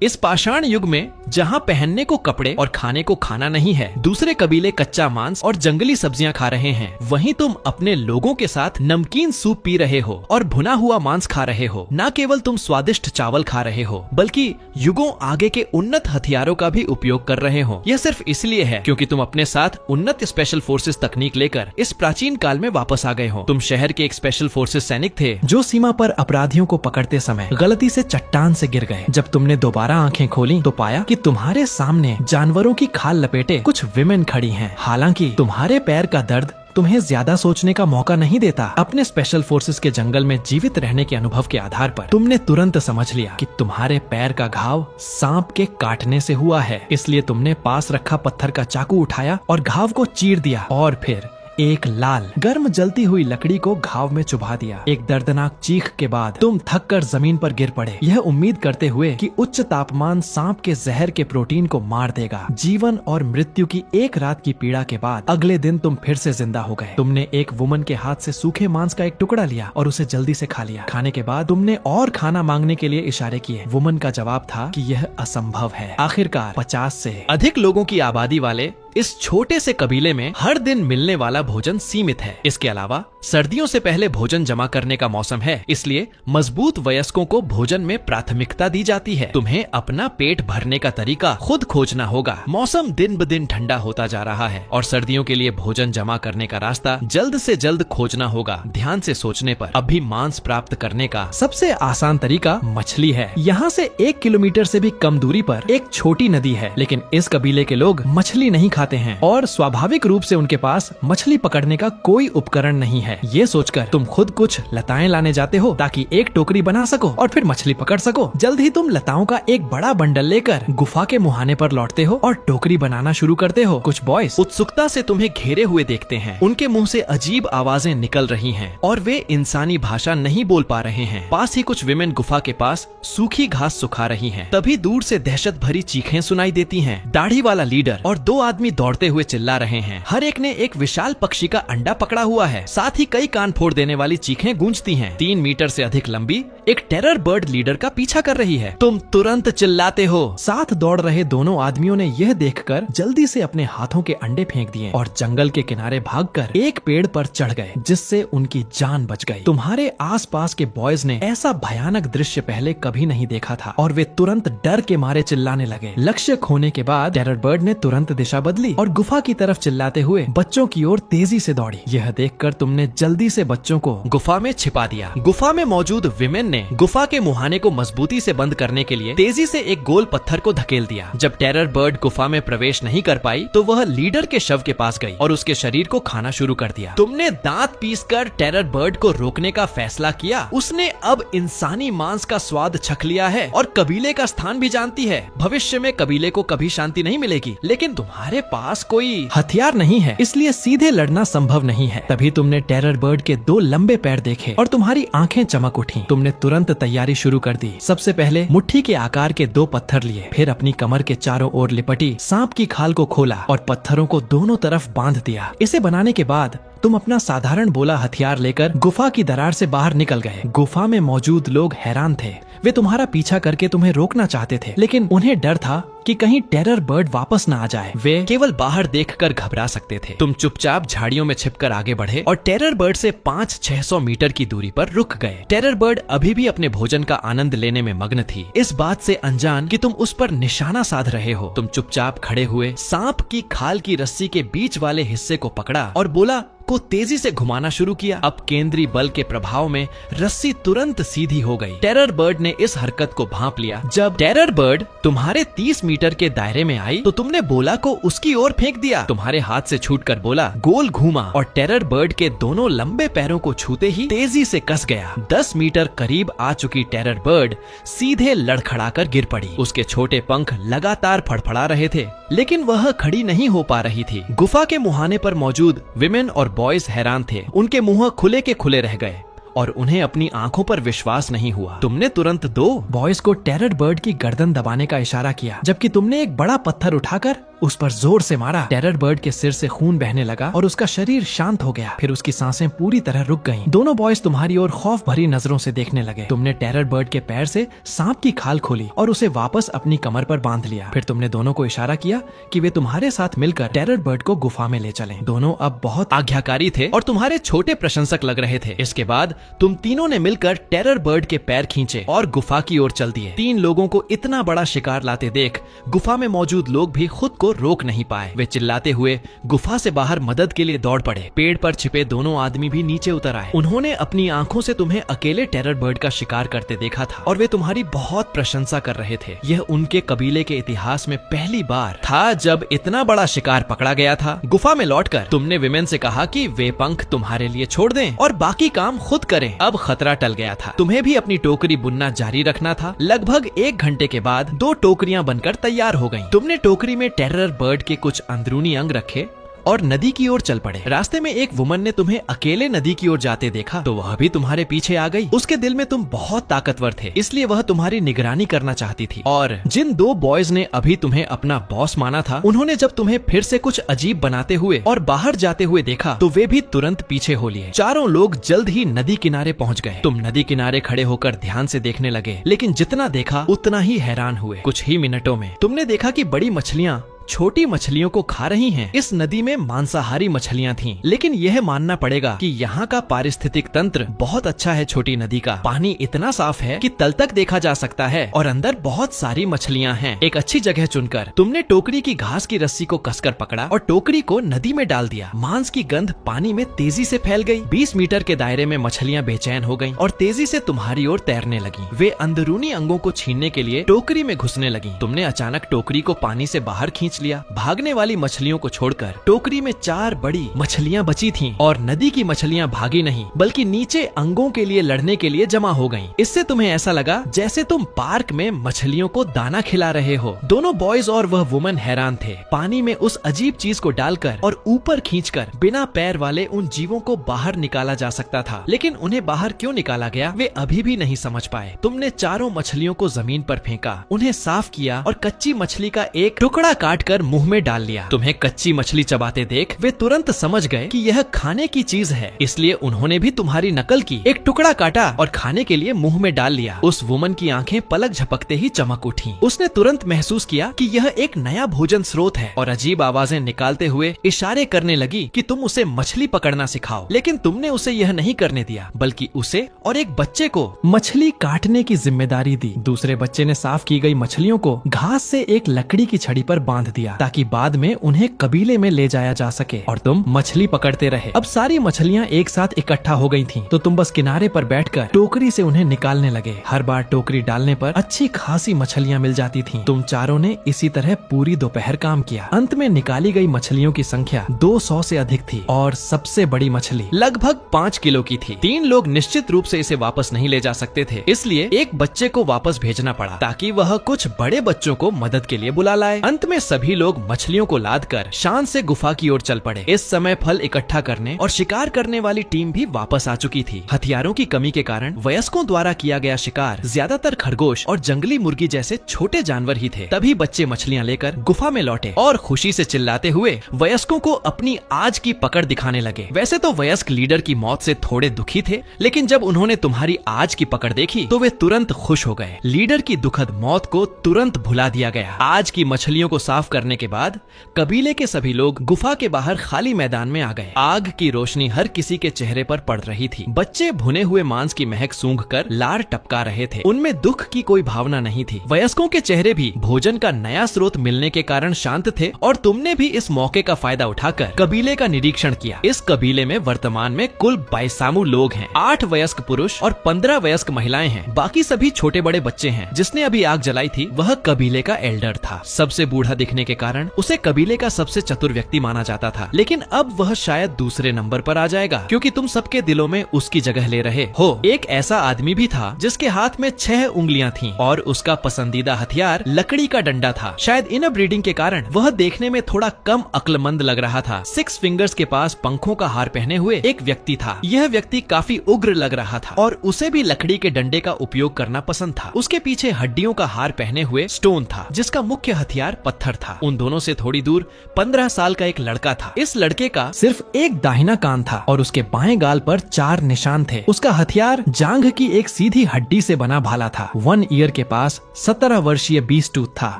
इस पाषाण युग में जहाँ पहनने को कपड़े और खाने को खाना नहीं है, दूसरे कबीले कच्चा मांस और जंगली सब्जियां खा रहे हैं, वहीं तुम अपने लोगों के साथ नमकीन सूप पी रहे हो और भुना हुआ मांस खा रहे हो। न केवल तुम स्वादिष्ट चावल खा रहे हो, बल्कि युगों आगे के उन्नत हथियारों का भी उपयोग कर रहे हो। यह सिर्फ इसलिए है क्योंकि तुम अपने साथ उन्नत स्पेशल फोर्सेस तकनीक लेकर इस प्राचीन काल में वापस आ गए हो। तुम शहर के एक स्पेशल फोर्सेस सैनिक थे जो सीमा पर अपराधियों को पकड़ते समय गलती से चट्टान से गिर गए। जब तुमने दोबारा आंखें खोली तो पाया कि तुम्हारे सामने जानवरों की खाल लपेटे कुछ विमेन खड़ी हैं। हालांकि तुम्हारे पैर का दर्द तुम्हें ज्यादा सोचने का मौका नहीं देता। अपने स्पेशल फोर्सेस के जंगल में जीवित रहने के अनुभव के आधार पर तुमने तुरंत समझ लिया कि तुम्हारे पैर का घाव सांप के काटने से हुआ है। इसलिए तुमने पास रखा पत्थर का चाकू उठाया और घाव को चीर दिया और फिर एक लाल गर्म जलती हुई लकड़ी को घाव में चुभा दिया। एक दर्दनाक चीख के बाद तुम थक कर जमीन पर गिर पड़े, यह उम्मीद करते हुए कि उच्च तापमान सांप के जहर के प्रोटीन को मार देगा। जीवन और मृत्यु की एक रात की पीड़ा के बाद अगले दिन तुम फिर से जिंदा हो गए। तुमने एक वुमन के हाथ से सूखे मांस का एक टुकड़ा लिया और उसे जल्दी से खा लिया। खाने के बाद तुमने और खाना मांगने के लिए इशारे किए। वुमन का जवाब था कि यह असंभव है। आखिरकार 50 से अधिक लोगों की आबादी वाले इस छोटे से कबीले में हर दिन मिलने वाला भोजन सीमित है। इसके अलावा सर्दियों से पहले भोजन जमा करने का मौसम है, इसलिए मजबूत वयस्कों को भोजन में प्राथमिकता दी जाती है। तुम्हें अपना पेट भरने का तरीका खुद खोजना होगा। मौसम दिन ब दिन ठंडा होता जा रहा है और सर्दियों के लिए भोजन जमा करने का रास्ता जल्द से जल्द खोजना होगा। ध्यान से सोचने पर अभी मांस प्राप्त करने का सबसे आसान तरीका मछली है। यहाँ से 1 किलोमीटर से भी कम दूरी पर एक छोटी नदी है, लेकिन इस कबीले के लोग मछली नहीं खाते हैं और स्वाभाविक रूप से उनके पास मछली पकड़ने का कोई उपकरण नहीं है। ये सोचकर तुम खुद कुछ लताएं लाने जाते हो ताकि एक टोकरी बना सको और फिर मछली पकड़ सको। जल्द ही तुम लताओं का एक बड़ा बंडल लेकर गुफा के मुहाने पर लौटते हो और टोकरी बनाना शुरू करते हो। कुछ बॉयज उत्सुकता से तुम्हें घेरे हुए देखते हैं। उनके मुंह से अजीब आवाजें निकल रही हैं और वे इंसानी भाषा नहीं बोल पा रहे हैं। पास ही कुछ विमेन गुफा के पास सूखी घास सुखा रही हैं। तभी दूर से दहशत भरी चीखें सुनाई देती हैं। दाढ़ी वाला लीडर और 2 आदमी दौड़ते हुए चिल्ला रहे हैं। हर एक ने एक विशाल पक्षी का अंडा पकड़ा हुआ है। साथ ही कई कान फोड़ देने वाली चीखें गूंजती हैं। 3 मीटर से अधिक लंबी एक टेरर बर्ड लीडर का पीछा कर रही है। तुम तुरंत चिल्लाते हो। साथ दौड़ रहे दोनों आदमियों ने यह देखकर जल्दी से अपने हाथों के अंडे फेंक दिए और जंगल के किनारे भागकर एक पेड़ पर चढ़ गए, जिससे उनकी जान बच गई। तुम्हारे आसपास के बॉयज ने ऐसा भयानक दृश्य पहले कभी नहीं देखा था और वे तुरंत डर के मारे चिल्लाने लगे। लक्ष्य खोने के बाद टेरर बर्ड ने तुरंत दिशा बदली और गुफा की तरफ चिल्लाते हुए बच्चों की ओर तेजी से दौड़ी। यह देखकर तुमने जल्दी से बच्चों को गुफा में छिपा दिया। गुफा में मौजूद विमेन ने गुफा के मुहाने को मजबूती से बंद करने के लिए तेजी से एक गोल पत्थर को धकेल दिया। जब टेरर बर्ड गुफा में प्रवेश नहीं कर पाई तो वह लीडर के शव के पास गई और उसके शरीर को खाना शुरू कर दिया। तुमने दांत पीसकर टेरर बर्ड को रोकने का फैसला किया। उसने अब इंसानी मांस का स्वाद चख लिया है और कबीले का स्थान भी जानती है। भविष्य में कबीले को कभी शांति नहीं मिलेगी, लेकिन तुम्हारे पास कोई हथियार नहीं है, इसलिए सीधे लड़ना संभव नहीं है। तभी तुमने टेरर बर्ड के 2 लंबे पैर देखे और तुम्हारी आंखें चमक उठी। तुमने तुरंत तैयारी शुरू कर दी। सबसे पहले मुट्ठी के आकार के 2 पत्थर लिए, फिर अपनी कमर के चारों ओर लिपटी सांप की खाल को खोला और पत्थरों को दोनों तरफ बांध दिया। इसे बनाने के बाद तुम अपना साधारण बोला हथियार लेकर गुफा की दरार से बाहर निकल गए। गुफा में मौजूद लोग हैरान थे। वे तुम्हारा पीछा करके तुम्हें रोकना चाहते थे, लेकिन उन्हें डर था कि कहीं टेरर बर्ड वापस न आ जाए। वे केवल बाहर देखकर घबरा सकते थे। तुम चुपचाप झाड़ियों में छिपकर आगे बढ़े और टेरर बर्ड से 500-600 मीटर की दूरी पर रुक गए। टेरर बर्ड अभी भी अपने भोजन का आनंद लेने में मग्न थी, इस बात से अनजान कि तुम उस पर निशाना साध रहे हो। तुम चुपचाप खड़े हुए सांप की खाल की रस्सी के बीच वाले हिस्से को पकड़ा और बोला को तेजी से घुमाना शुरू किया। अब केंद्रीय बल के प्रभाव में रस्सी तुरंत सीधी हो गई। टेरर बर्ड ने इस हरकत को भांप लिया। जब टेरर बर्ड तुम्हारे 30 मीटर के दायरे में आई तो तुमने बोला को उसकी ओर फेंक दिया। तुम्हारे हाथ से छूटकर बोला गोल घूमा और टेरर बर्ड के दोनों लंबे पैरों को छूते ही तेजी से कस गया। 10 मीटर करीब आ चुकी टेरर बर्ड सीधे लड़खड़ाकर गिर पड़ी। उसके छोटे पंख लगातार फड़फड़ा रहे थे, लेकिन वह खड़ी नहीं हो पा रही थी। गुफा के मुहाने पर मौजूद विमेन और बॉयज हैरान थे। उनके मुंह खुले के खुले रह गए और उन्हें अपनी आंखों पर विश्वास नहीं हुआ। तुमने तुरंत 2 बॉयज को टेरर बर्ड की गर्दन दबाने का इशारा किया, जबकि तुमने एक बड़ा पत्थर उठाकर उस पर जोर से मारा। टेरर बर्ड के सिर से खून बहने लगा और उसका शरीर शांत हो गया। फिर उसकी सांसें पूरी तरह रुक गईं। दोनों बॉयज तुम्हारी ओर खौफ भरी नजरों से देखने लगे। तुमने टेरर बर्ड के पैर से सांप की खाल खोली और उसे वापस अपनी कमर पर बांध लिया। फिर तुमने दोनों को इशारा किया कि वे तुम्हारे साथ मिलकर टेरर बर्ड को गुफा में ले चलें। दोनों अब बहुत आज्ञाकारी थे और तुम्हारे छोटे प्रशंसक लग रहे थे। इसके बाद तुम तीनों ने मिलकर टेरर बर्ड के पैर खींचे और गुफा की ओर चल दिए। 3 लोगों को इतना बड़ा शिकार लाते देख गुफा में मौजूद लोग भी खुद को रोक नहीं पाए। वे चिल्लाते हुए गुफा से बाहर मदद के लिए दौड़ पड़े। पेड़ पर छिपे दोनों आदमी भी नीचे उतर आए। उन्होंने अपनी आंखों से तुम्हें अकेले टेरर बर्ड का शिकार करते देखा था और वे तुम्हारी बहुत प्रशंसा कर रहे थे। यह उनके कबीले के इतिहास में पहली बार था जब इतना बड़ा शिकार पकड़ा गया था। गुफा में लौटकर तुमने विमेन से कहा कि वे पंख तुम्हारे लिए छोड़ दें और बाकी काम खुद करें। अब खतरा टल गया था। तुम्हें भी अपनी टोकरी बुनना जारी रखना था। लगभग 1 घंटे के बाद 2 टोकरियां बनकर तैयार हो गईं। तुमने टोकरी में टेरर बर्ड के कुछ अंदरूनी अंग रखे और नदी की ओर चल पड़े। रास्ते में एक वुमन ने तुम्हें अकेले नदी की ओर जाते देखा तो वह भी तुम्हारे पीछे आ गई। उसके दिल में तुम बहुत ताकतवर थे, इसलिए वह तुम्हारी निगरानी करना चाहती थी। और जिन 2 बॉयज ने अभी तुम्हें अपना बॉस माना था, उन्होंने जब तुम्हें फिर से कुछ अजीब बनाते हुए और बाहर जाते हुए देखा तो वे भी तुरंत पीछे हो लिए। चारों लोग जल्द ही नदी किनारे पहुँच गए। तुम नदी किनारे खड़े होकर ध्यान से देखने लगे, लेकिन जितना देखा उतना ही हैरान हुए। कुछ ही मिनटों में तुमने देखा कि बड़ी मछलियाँ छोटी मछलियों को खा रही हैं। इस नदी में मांसाहारी मछलियां थीं, लेकिन यह मानना पड़ेगा कि यहाँ का पारिस्थितिक तंत्र बहुत अच्छा है। छोटी नदी का पानी इतना साफ है कि तल तक देखा जा सकता है और अंदर बहुत सारी मछलियां हैं। एक अच्छी जगह चुनकर तुमने टोकरी की घास की रस्सी को कसकर पकड़ा और टोकरी को नदी में डाल दिया। मांस की गंध पानी में तेजी से फैल गई। 20 मीटर के दायरे में मछलियां बेचैन हो गईं और तेजी से तुम्हारी ओर तैरने लगी। वे अंदरूनी अंगों को छीनने के लिए टोकरी में घुसने लगी। तुमने अचानक टोकरी को पानी से बाहर खींच लिया। भागने वाली मछलियों को छोड़कर टोकरी में 4 बड़ी मछलियां बची थीं और नदी की मछलियां भागी नहीं बल्कि नीचे अंगों के लिए लड़ने के लिए जमा हो गईं। इससे तुम्हें ऐसा लगा जैसे तुम पार्क में मछलियों को दाना खिला रहे हो। दोनों बॉयज और वह वुमन हैरान थे। पानी में उस अजीब चीज को डालकर और ऊपर खींचकर बिना पैर वाले उन जीवों को बाहर निकाला जा सकता था, लेकिन उन्हें बाहर क्यों निकाला गया वे अभी भी नहीं समझ पाए। तुमने चारों मछलियों को जमीन पर फेंका, उन्हें साफ किया और कच्ची मछली का एक टुकड़ा काटकर मुंह में डाल लिया। तुम्हें कच्ची मछली चबाते देख वे तुरंत समझ गए कि यह खाने की चीज है, इसलिए उन्होंने भी तुम्हारी नकल की, एक टुकड़ा काटा और खाने के लिए मुंह में डाल लिया। उस वुमन की आंखें पलक झपकते ही चमक उठी। उसने तुरंत महसूस किया कि यह एक नया भोजन स्रोत है और अजीब आवाजें निकालते हुए इशारे करने लगी कि तुम उसे मछली पकड़ना सिखाओ। लेकिन तुमने उसे यह नहीं करने दिया, बल्कि उसे और एक बच्चे को मछली काटने की जिम्मेदारी दी। दूसरे बच्चे ने साफ की गई मछलियों को घास से एक लकड़ी की छड़ी पर बांध दिया ताकि बाद में उन्हें कबीले में ले जाया जा सके और तुम मछली पकड़ते रहे। अब सारी मछलियां एक साथ इकट्ठा हो गई थीं, तो तुम बस किनारे पर बैठकर टोकरी से उन्हें निकालने लगे। हर बार टोकरी डालने पर अच्छी खासी मछलियां मिल जाती थीं। तुम चारों ने इसी तरह पूरी दोपहर काम किया। अंत में निकाली गई मछलियों की संख्या 200 से अधिक थी और सबसे बड़ी मछली लगभग 5 किलो की थी। 3 लोग निश्चित रूप से इसे वापस नहीं ले जा सकते थे, इसलिए एक बच्चे को वापस भेजना पड़ा ताकि वह कुछ बड़े बच्चों को मदद के लिए बुला लाए। अंत में सभी लोग मछलियों को लादकर शान से गुफा की ओर चल पड़े। इस समय फल इकट्ठा करने और शिकार करने वाली टीम भी वापस आ चुकी थी। हथियारों की कमी के कारण वयस्कों द्वारा किया गया शिकार ज्यादातर खरगोश और जंगली मुर्गी जैसे छोटे जानवर ही थे। तभी बच्चे मछलियां लेकर गुफा में लौटे और खुशी से चिल्लाते हुए वयस्कों को अपनी आज की पकड़ दिखाने लगे। वैसे तो वयस्क लीडर की मौत से थोड़े दुखी थे, लेकिन जब उन्होंने तुम्हारी आज की पकड़ देखी तो वे तुरंत खुश हो गए। लीडर की दुखद मौत को तुरंत भुला दिया गया। आज की मछलियों को साफ करने के बाद कबीले के सभी लोग गुफा के बाहर खाली मैदान में आ गए। आग की रोशनी हर किसी के चेहरे पर पड़ रही थी। बच्चे भुने हुए मांस की महक सूंघकर लार टपका रहे थे। उनमें दुख की कोई भावना नहीं थी। वयस्कों के चेहरे भी भोजन का नया स्रोत मिलने के कारण शांत थे और तुमने भी इस मौके का फायदा उठाकर कबीले का निरीक्षण किया। इस कबीले में वर्तमान में कुल 22 लोग हैं। 8 वयस्क पुरुष और 15 वयस्क महिलाएं हैं। बाकी सभी छोटे बड़े बच्चे हैं। जिसने अभी आग जलाई थी वह कबीले का एल्डर था। सबसे बूढ़ा दिखने के कारण उसे कबीले का सबसे चतुर व्यक्ति माना जाता था, लेकिन अब वह शायद दूसरे नंबर पर आ जाएगा क्योंकि तुम सबके दिलों में उसकी जगह ले रहे हो। एक ऐसा आदमी भी था जिसके हाथ में 6 उंगलियां थीं और उसका पसंदीदा हथियार लकड़ी का डंडा था। शायद इन ब्रीडिंग के कारण वह देखने में थोड़ा कम अक्लमंद लग रहा था। 6 फिंगर्स के पास पंखों का हार पहने हुए एक व्यक्ति था। यह व्यक्ति काफी उग्र लग रहा था और उसे भी लकड़ी के डंडे का उपयोग करना पसंद था। उसके पीछे हड्डियों का हार पहने हुए स्टोन था जिसका मुख्य हथियार पत्थर था। उन दोनों से थोड़ी दूर 15 साल का एक लड़का था। इस लड़के का सिर्फ एक दाहिना कान था और उसके बाएं गाल पर 4 निशान थे। उसका हथियार जांघ की एक सीधी हड्डी से बना भाला था। 1 ईयर के पास 17 वर्षीय बीस टूथ था।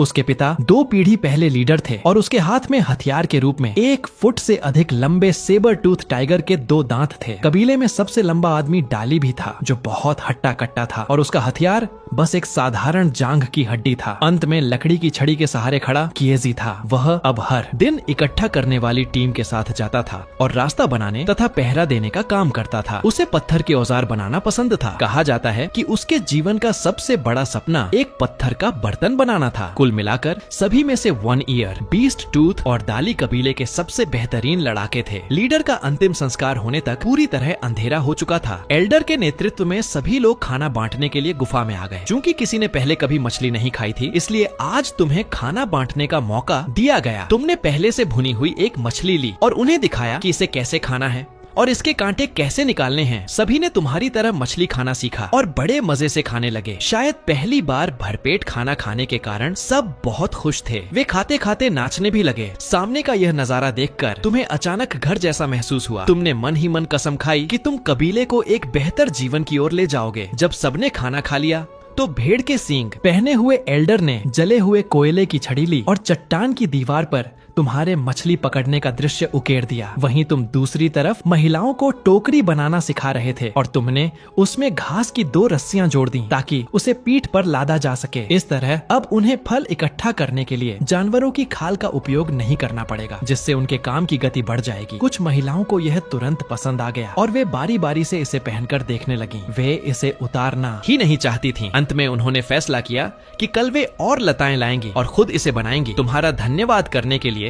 उसके पिता 2 पीढ़ी पहले लीडर थे और उसके हाथ में हथियार के रूप में 1 फुट से अधिक लंबे सेबर टूथ टाइगर के 2 दांत थे। कबीले में सबसे लंबा आदमी डाली भी था जो बहुत हट्टा कट्टा था और उसका हथियार बस एक साधारण जांघ की हड्डी था। अंत में लकड़ी की छड़ी के सहारे खड़ा किएजी था। वह अब हर दिन इकट्ठा करने वाली टीम के साथ जाता था और रास्ता बनाने तथा पहरा देने का काम करता था। उसे पत्थर के औजार बनाना पसंद था। कहा जाता है कि उसके जीवन का सबसे बड़ा सपना एक पत्थर का बर्तन बनाना था। कुल मिलाकर सभी में से 1 ईयर, बीस्ट टूथ और दाली कबीले के सबसे बेहतरीन लड़ाके थे। लीडर का अंतिम संस्कार होने तक पूरी तरह अंधेरा हो चुका था। एल्डर के नेतृत्व में सभी लोग खाना बांटने के लिए गुफा में आ गए। चूंकि किसी ने पहले कभी मछली नहीं खाई थी, इसलिए आज तुम्हें खाना बांटने का मौका दिया गया। तुमने पहले से भुनी हुई एक मछली ली और उन्हें दिखाया कि इसे कैसे खाना है और इसके कांटे कैसे निकालने हैं। सभी ने तुम्हारी तरह मछली खाना सीखा और बड़े मजे से खाने लगे। शायद पहली बार भरपेट खाना खाने के कारण सब बहुत खुश थे। वे खाते खाते नाचने भी लगे। सामने का यह नजारा देखकर तुम्हें अचानक घर जैसा महसूस हुआ। तुमने मन ही मन कसम खाई कि तुम कबीले को एक बेहतर जीवन की ओर ले जाओगे। जब सबने खाना खा लिया तो भेड़ के सींग पहने हुए एल्डर ने जले हुए कोयले की छड़ी ली और चट्टान की दीवार पर तुम्हारे मछली पकड़ने का दृश्य उकेर दिया। वहीं तुम दूसरी तरफ महिलाओं को टोकरी बनाना सिखा रहे थे और तुमने उसमें घास की 2 रस्सियां जोड़ दी ताकि उसे पीठ पर लादा जा सके। इस तरह अब उन्हें फल इकट्ठा करने के लिए जानवरों की खाल का उपयोग नहीं करना पड़ेगा, जिससे उनके काम की गति बढ़ जाएगी। कुछ महिलाओं को यह तुरंत पसंद आ गया और वे बारी बारी से इसे पहनकर देखने लगी। वे इसे उतारना ही नहीं चाहती थीं। अंत में उन्होंने फैसला किया कि कल वे और लताएं लाएंगी और खुद इसे बनाएंगी। तुम्हारा धन्यवाद करने के लिए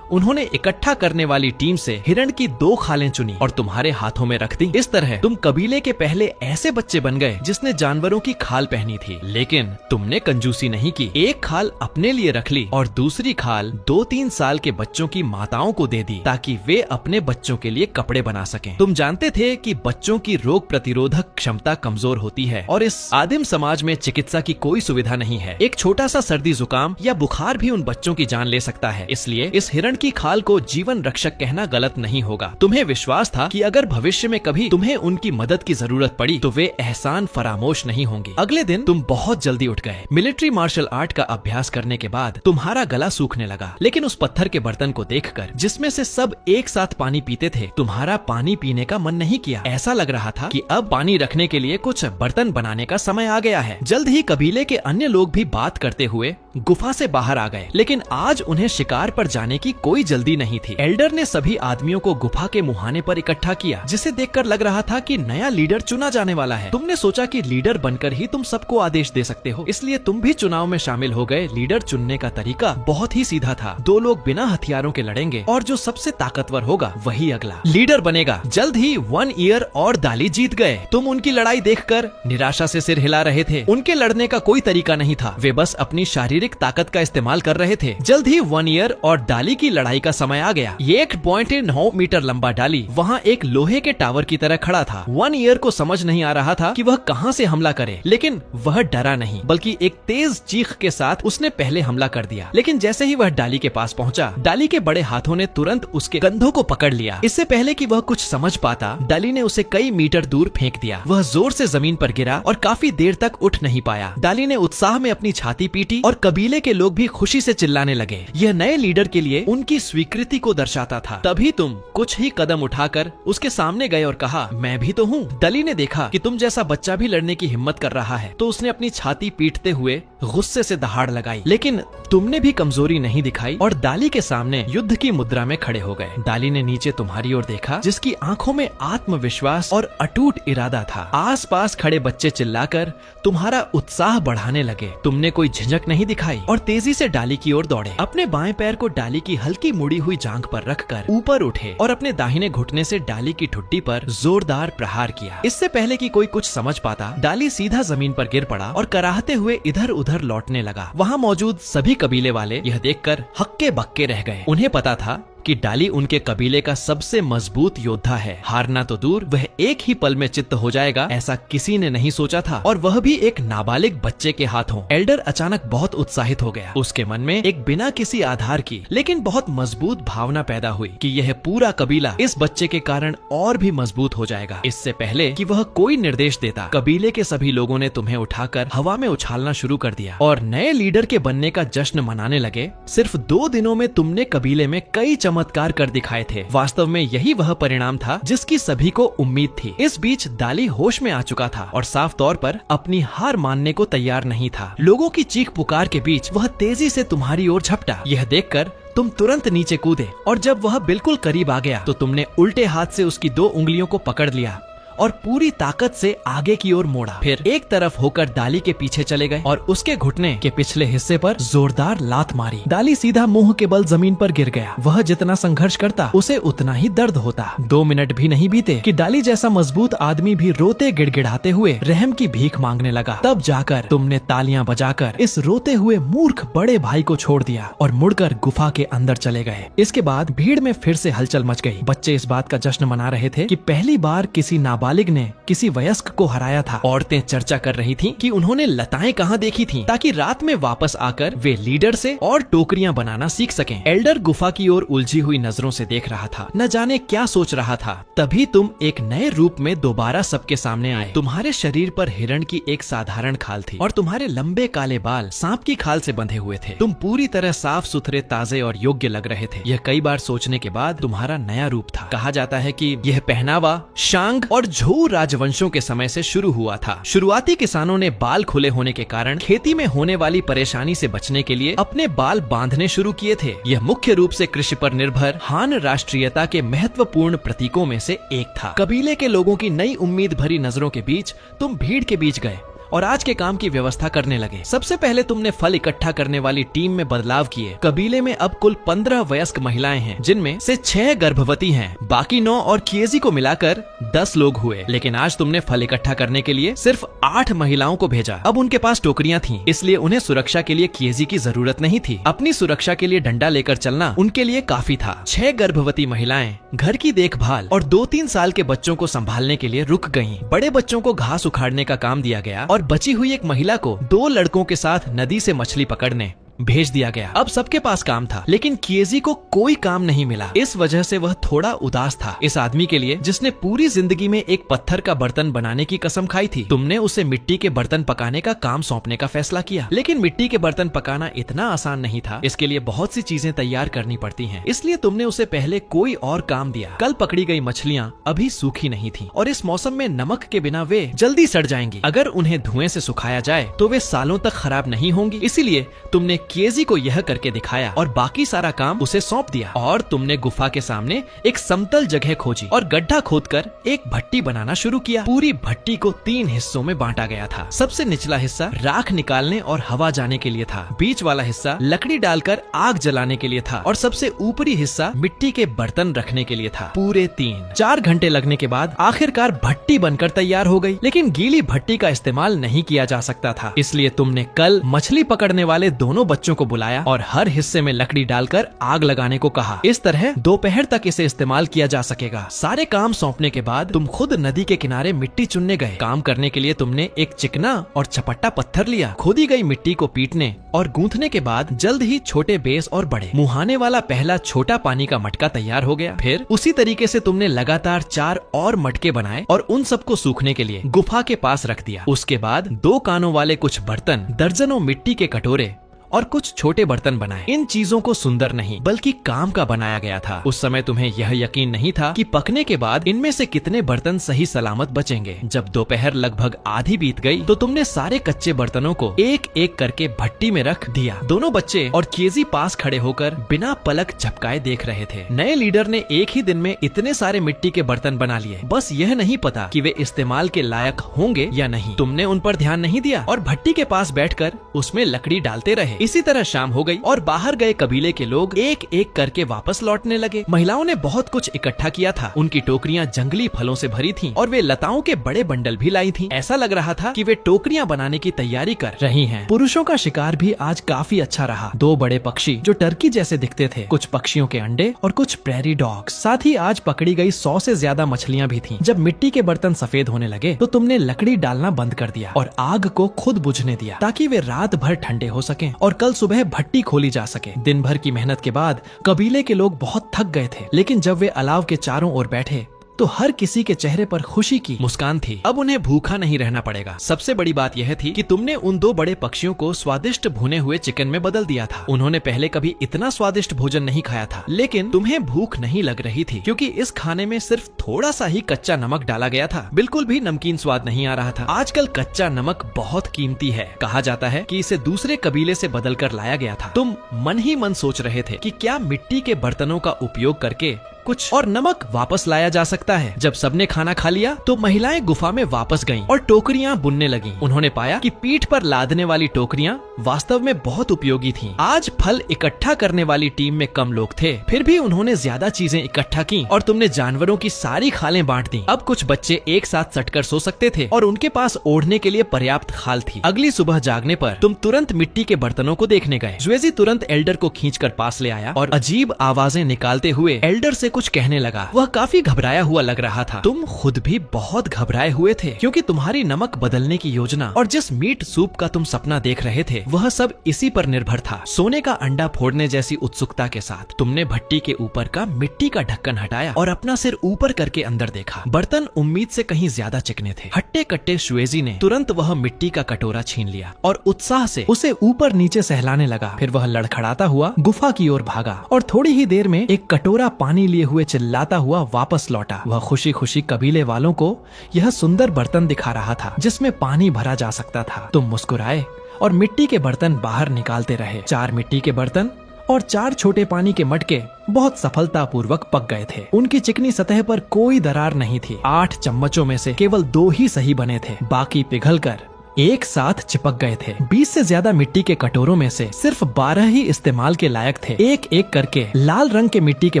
उन्होंने इकट्ठा करने वाली टीम से हिरण की 2 खालें चुनी और तुम्हारे हाथों में रख दी। इस तरह तुम कबीले के पहले ऐसे बच्चे बन गए जिसने जानवरों की खाल पहनी थी। लेकिन तुमने कंजूसी नहीं की। एक खाल अपने लिए रख ली और दूसरी खाल 2-3 साल के बच्चों की माताओं को दे दी ताकि वे अपने बच्चों के लिए कपड़े बना सकें। तुम जानते थे कि बच्चों की रोग प्रतिरोधक क्षमता कमजोर होती है और इस आदिम समाज में चिकित्सा की कोई सुविधा नहीं है। एक छोटा सा सर्दी जुकाम या बुखार भी उन बच्चों की जान ले सकता है। इसलिए इस हिरण की खाल को जीवन रक्षक कहना गलत नहीं होगा। तुम्हें विश्वास था कि अगर भविष्य में कभी तुम्हें उनकी मदद की जरूरत पड़ी तो वे एहसान फरामोश नहीं होंगे। अगले दिन तुम बहुत जल्दी उठ गए। मिलिट्री मार्शल आर्ट का अभ्यास करने के बाद तुम्हारा गला सूखने लगा, लेकिन उस पत्थर के बर्तन को देखकर जिसमें से सब एक साथ पानी पीते थे, तुम्हारा पानी पीने का मन नहीं किया। ऐसा लग रहा था कि अब पानी रखने के लिए कुछ बर्तन बनाने का समय आ गया है। जल्द ही कबीले के अन्य लोग भी बात करते हुए गुफा से बाहर आ गए, लेकिन आज उन्हें शिकार पर जाने की कोई जल्दी नहीं थी। एल्डर ने सभी आदमियों को गुफा के मुहाने पर इकट्ठा किया, जिसे देखकर लग रहा था कि नया लीडर चुना जाने वाला है। तुमने सोचा कि लीडर बनकर ही तुम सबको आदेश दे सकते हो, इसलिए तुम भी चुनाव में शामिल हो गए। लीडर चुनने का तरीका बहुत ही सीधा था। 2 लोग बिना हथियारों के लड़ेंगे और जो सबसे ताकतवर होगा वही अगला लीडर बनेगा। जल्द ही 1 ईयर और दाली जीत गए। तुम उनकी लड़ाई देखकर निराशा से सिर हिला रहे थे। उनके लड़ने का कोई तरीका नहीं था, वे बस अपनी शारीरिक ताकत का इस्तेमाल कर रहे थे। जल्द ही 1 ईयर और दाली की लड़ाई का समय आ गया। 1.9 मीटर लंबा डाली वहाँ एक लोहे के टावर की तरह खड़ा था। 1 ईयर को समझ नहीं आ रहा था कि वह कहाँ से हमला करे, लेकिन वह डरा नहीं, बल्कि एक तेज चीख के साथ उसने पहले हमला कर दिया। लेकिन जैसे ही वह डाली के पास पहुँचा, डाली के बड़े हाथों ने तुरंत उसके कंधों को पकड़ लिया। इससे पहले कि वह कुछ समझ पाता, डाली ने उसे कई मीटर दूर फेंक दिया। वह जोर से जमीन पर गिरा और काफी देर तक उठ नहीं पाया। डाली ने उत्साह में अपनी छाती पीटी और कबीले के लोग भी खुशी से चिल्लाने लगे। यह नए लीडर के लिए उनकी स्वीकृति को दर्शाता था। तभी तुम कुछ ही कदम उठाकर उसके सामने गए और कहा, मैं भी तो हूँ। डली ने देखा कि तुम जैसा बच्चा भी लड़ने की हिम्मत कर रहा है, तो उसने अपनी छाती पीटते हुए गुस्से से दहाड़ लगाई। लेकिन तुमने भी कमजोरी नहीं दिखाई और डाली के सामने युद्ध की मुद्रा में खड़े हो गए। डाली ने नीचे तुम्हारी ओर देखा, जिसकी आंखों में आत्मविश्वास और अटूट इरादा था। आसपास खड़े बच्चे चिल्लाकर तुम्हारा उत्साह बढ़ाने लगे। तुमने कोई झिझक नहीं दिखाई और तेजी से डाली की ओर दौड़े। अपने बाएं पैर को डाली की हल्की मुड़ी हुई जांघ पर रखकर ऊपर उठे और अपने दाहिने घुटने से डाली की ठुड्डी पर जोरदार प्रहार किया। इससे पहले कि कोई कुछ समझ पाता, डाली सीधा जमीन पर गिर पड़ा और कराहते हुए इधर उधर लौटने लगा। वहाँ मौजूद सभी कबीले वाले यह देखकर हक्के बक्के रह गए। उन्हें पता था कि डाली उनके कबीले का सबसे मजबूत योद्धा है। हारना तो दूर, वह एक ही पल में चित्त हो जाएगा, ऐसा किसी ने नहीं सोचा था, और वह भी एक नाबालिग बच्चे के हाथों। एल्डर अचानक बहुत उत्साहित हो गया। उसके मन में एक बिना किसी आधार की लेकिन बहुत मजबूत भावना पैदा हुई कि यह पूरा कबीला इस बच्चे के कारण और भी मजबूत हो जाएगा। इससे पहले कि वह कोई निर्देश देता, कबीले के सभी लोगों ने तुम्हें उठाकर हवा में उछालना शुरू कर दिया और नए लीडर के बनने का जश्न मनाने लगे। सिर्फ 2 दिनों में तुमने कबीले में कई चमत्कार कर दिखाए थे। वास्तव में यही वह परिणाम था जिसकी सभी को उम्मीद थी। इस बीच दाली होश में आ चुका था और साफ तौर पर अपनी हार मानने को तैयार नहीं था। लोगों की चीख पुकार के बीच वह तेजी से तुम्हारी ओर झपटा। यह देखकर तुम तुरंत नीचे कूदे और जब वह बिल्कुल करीब आ गया तो तुमने उल्टे हाथ से उसकी 2 उंगलियों को पकड़ लिया और पूरी ताकत से आगे की ओर मोड़ा। फिर एक तरफ होकर दाली के पीछे चले गए और उसके घुटने के पिछले हिस्से पर जोरदार लात मारी। दाली सीधा मुंह के बल जमीन पर गिर गया। वह जितना संघर्ष करता उसे उतना ही दर्द होता। 2 मिनट भी नहीं बीते कि डाली जैसा मजबूत आदमी भी रोते गिड़गिड़ाते हुए रहम की भीख मांगने लगा। तब जाकर तुमने तालियां बजाकर इस रोते हुए मूर्ख बड़े भाई को छोड़ दिया और मुड़कर गुफा के अंदर चले गए। इसके बाद भीड़ में फिर से हलचल मच गई। बच्चे इस बात का जश्न मना रहे थे कि पहली बार किसी नाबालिग ने किसी वयस्क को हराया था। औरतें चर्चा कर रही थीं कि उन्होंने लताएं कहाँ देखी थीं, ताकि रात में वापस आकर वे लीडर से और टोकरियां बनाना सीख सकें। एल्डर गुफा की ओर उलझी हुई नजरों से देख रहा था, न जाने क्या सोच रहा था। तभी तुम एक नए रूप में दोबारा सबके सामने आए। तुम्हारे शरीर पर हिरण की एक साधारण खाल थी और तुम्हारे लंबे काले बाल सांप की खाल से बंधे हुए थे। तुम पूरी तरह साफ सुथरे, ताजे और योग्य लग रहे थे। यह कई बार सोचने के बाद तुम्हारा नया रूप था। कहा जाता है कि यह पहनावा शांग और झू राजवंशों के समय से शुरू हुआ था। शुरुआती किसानों ने बाल खुले होने के कारण खेती में होने वाली परेशानी से बचने के लिए अपने बाल बांधने शुरू किए थे। यह मुख्य रूप से कृषि पर निर्भर हान राष्ट्रीयता के महत्वपूर्ण प्रतीकों में से एक था। कबीले के लोगों की नई उम्मीद भरी नजरों के बीच तुम भीड़ के बीच गए और आज के काम की व्यवस्था करने लगे। सबसे पहले तुमने फल इकट्ठा करने वाली टीम में बदलाव किए। कबीले में अब कुल 15 वयस्क महिलाएं हैं, जिनमें से 6 गर्भवती हैं। बाकी 9 और किएजी को मिलाकर 10 लोग हुए। लेकिन आज तुमने फल इकट्ठा करने के लिए सिर्फ 8 महिलाओं को भेजा। अब उनके पास टोकरियां थीं, इसलिए उन्हें सुरक्षा के लिए किएजी की जरूरत नहीं थी। अपनी सुरक्षा के लिए डंडा लेकर चलना उनके लिए काफी था। 6 गर्भवती महिलाएं घर की देखभाल और 2-3 साल के बच्चों को संभालने के लिए रुक गयीं। बड़े बच्चों को घास उखाड़ने का काम दिया गया और बची हुई एक महिला को 2 लड़कों के साथ नदी से मछली पकड़ने भेज दिया गया। अब सबके पास काम था, लेकिन किएजी को कोई काम नहीं मिला। इस वजह से वह थोड़ा उदास था। इस आदमी के लिए जिसने पूरी जिंदगी में एक पत्थर का बर्तन बनाने की कसम खाई थी, तुमने उसे मिट्टी के बर्तन पकाने का काम सौंपने का फैसला किया। लेकिन मिट्टी के बर्तन पकाना इतना आसान नहीं था। इसके लिए बहुत सी चीजें तैयार करनी पड़ती हैं। इसलिए तुमने उसे पहले कोई और काम दिया। कल पकड़ी गई मछलियाँ अभी सूखी नहीं थी और इस मौसम में नमक के बिना वे जल्दी सड़ जाएंगी। अगर उन्हें धुएं से सुखाया जाए तो वे सालों तक खराब नहीं होंगी। इसीलिए तुमने किएजी को यह करके दिखाया और बाकी सारा काम उसे सौंप दिया। और तुमने गुफा के सामने एक समतल जगह खोजी और गड्ढा खोदकर एक भट्टी बनाना शुरू किया। पूरी भट्टी को 3 हिस्सों में बांटा गया था। सबसे निचला हिस्सा राख निकालने और हवा जाने के लिए था। बीच वाला हिस्सा लकड़ी डालकर आग जलाने के लिए था और सबसे ऊपरी हिस्सा मिट्टी के बर्तन रखने के लिए था। पूरे 3-4 घंटे लगने के बाद आखिरकार भट्टी बनकर तैयार हो गई। लेकिन गीली भट्टी का इस्तेमाल नहीं किया जा सकता था, इसलिए तुमने कल मछली पकड़ने वाले दोनों बच्चों को बुलाया और हर हिस्से में लकड़ी डालकर आग लगाने को कहा। इस तरह दोपहर तक इसे इस्तेमाल किया जा सकेगा। सारे काम सौंपने के बाद तुम खुद नदी के किनारे मिट्टी चुनने गए। काम करने के लिए तुमने एक चिकना और चपट्टा पत्थर लिया। खोदी गई मिट्टी को पीटने और गूंथने के बाद जल्द ही छोटे बेस और बड़े मुहाने वाला पहला छोटा पानी का मटका तैयार हो गया। फिर उसी तरीके से तुमने लगातार 4 और मटके बनाए और उन सबको सूखने के लिए गुफा के पास रख दिया। उसके बाद 2 कानों वाले कुछ बर्तन, दर्जनों मिट्टी के कटोरे और कुछ छोटे बर्तन बनाए। इन चीजों को सुंदर नहीं बल्कि काम का बनाया गया था। उस समय तुम्हें यह यकीन नहीं था कि पकने के बाद इनमें से कितने बर्तन सही सलामत बचेंगे। जब दोपहर लगभग आधी बीत गई तो तुमने सारे कच्चे बर्तनों को एक एक करके भट्टी में रख दिया। दोनों बच्चे और किएजी पास खड़े होकर बिना पलक झपकाए देख रहे थे। नए लीडर ने एक ही दिन में इतने सारे मिट्टी के बर्तन बना लिए। बस यह नहीं पता कि वे इस्तेमाल के लायक होंगे या नहीं। तुमने उन पर ध्यान नहीं दिया और भट्टी के पास बैठकर उसमें लकड़ी डालते रहे। इसी तरह शाम हो गई और बाहर गए कबीले के लोग एक एक करके वापस लौटने लगे। महिलाओं ने बहुत कुछ इकट्ठा किया था। उनकी टोकरियां जंगली फलों से भरी थीं और वे लताओं के बड़े बंडल भी लाई थीं। ऐसा लग रहा था कि वे टोकरियां बनाने की तैयारी कर रही हैं। पुरुषों का शिकार भी आज काफी अच्छा रहा। 2 बड़े पक्षी जो टर्की जैसे दिखते थे, कुछ पक्षियों के अंडे और कुछ प्रेरी डॉग्स। साथ ही आज पकड़ी गई 100 से ज्यादा मछलियां भी थीं। जब मिट्टी के बर्तन सफेद होने लगे तो तुमने लकड़ी डालना बंद कर दिया और आग को खुद बुझने दिया ताकि वे रात भर ठंडे हो सकें और कल सुबह भट्टी खोली जा सके। दिन भर की मेहनत के बाद कबीले के लोग बहुत थक गए थे, लेकिन जब वे अलाव के चारों ओर बैठे तो हर किसी के चेहरे पर खुशी की मुस्कान थी। अब उन्हें भूखा नहीं रहना पड़ेगा। सबसे बड़ी बात यह थी कि तुमने उन 2 बड़े पक्षियों को स्वादिष्ट भुने हुए चिकन में बदल दिया था। उन्होंने पहले कभी इतना स्वादिष्ट भोजन नहीं खाया था, लेकिन तुम्हें भूख नहीं लग रही थी क्योंकि इस खाने में सिर्फ थोड़ा सा ही कच्चा नमक डाला गया था। बिल्कुल भी नमकीन स्वाद नहीं आ रहा था। आजकल कच्चा नमक बहुत कीमती है। कहा जाता है कि इसे दूसरे कबीले से बदल कर लाया गया था। तुम मन ही मन सोच रहे थे कि क्या मिट्टी के बर्तनों का उपयोग करके कुछ और नमक वापस लाया जा सकता है। जब सबने खाना खा लिया तो महिलाएं गुफा में वापस गईं और टोकरियां बुनने लगीं। उन्होंने पाया कि पीठ पर लादने वाली टोकरियां वास्तव में बहुत उपयोगी थीं। आज फल इकट्ठा करने वाली टीम में कम लोग थे, फिर भी उन्होंने ज्यादा चीजें इकट्ठा की और तुमने जानवरों की सारी खालें बांट दी। अब कुछ बच्चे एक साथ सटकर सो सकते थे और उनके पास ओढ़ने के लिए पर्याप्त खाल थी। अगली सुबह जागने पर तुम तुरंत मिट्टी के बर्तनों को देखने गए। ज्वेजी तुरंत एल्डर को खींचकर पास ले आया और अजीब आवाजें निकालते हुए एल्डर से कुछ कहने लगा। वह काफी घबराया हुआ लग रहा था। तुम खुद भी बहुत घबराए हुए थे क्योंकि तुम्हारी नमक बदलने की योजना और जिस मीट सूप का तुम सपना देख रहे थे वह सब इसी पर निर्भर था। सोने का अंडा फोड़ने जैसी उत्सुकता के साथ तुमने भट्टी के ऊपर का मिट्टी का ढक्कन हटाया और अपना सिर ऊपर करके अंदर देखा। बर्तन उम्मीद से कहीं ज्यादा चिकने थे। हट्टे कट्टे श्वेजी ने तुरंत वह मिट्टी का कटोरा छीन लिया और उत्साह से उसे ऊपर नीचे सहलाने लगा। फिर वह लड़खड़ाता हुआ गुफा की ओर भागा और थोड़ी ही देर में एक कटोरा पानी लिए हुए चिल्लाता हुआ वापस लौटा। वह खुशी खुशी कबीले वालों को यह सुंदर बर्तन दिखा रहा था जिसमें पानी भरा जा सकता था। तुम मुस्कुराए और मिट्टी के बर्तन बाहर निकालते रहे। 4 मिट्टी के बर्तन और 4 छोटे पानी के मटके बहुत सफलतापूर्वक पक गए थे। उनकी चिकनी सतह पर कोई दरार नहीं थी। 8 चम्मचों में से केवल 2 ही सही बने थे, बाकी पिघलकर एक साथ चिपक गए थे। 20 से ज्यादा मिट्टी के कटोरों में से सिर्फ 12 ही इस्तेमाल के लायक थे। एक एक करके लाल रंग के मिट्टी के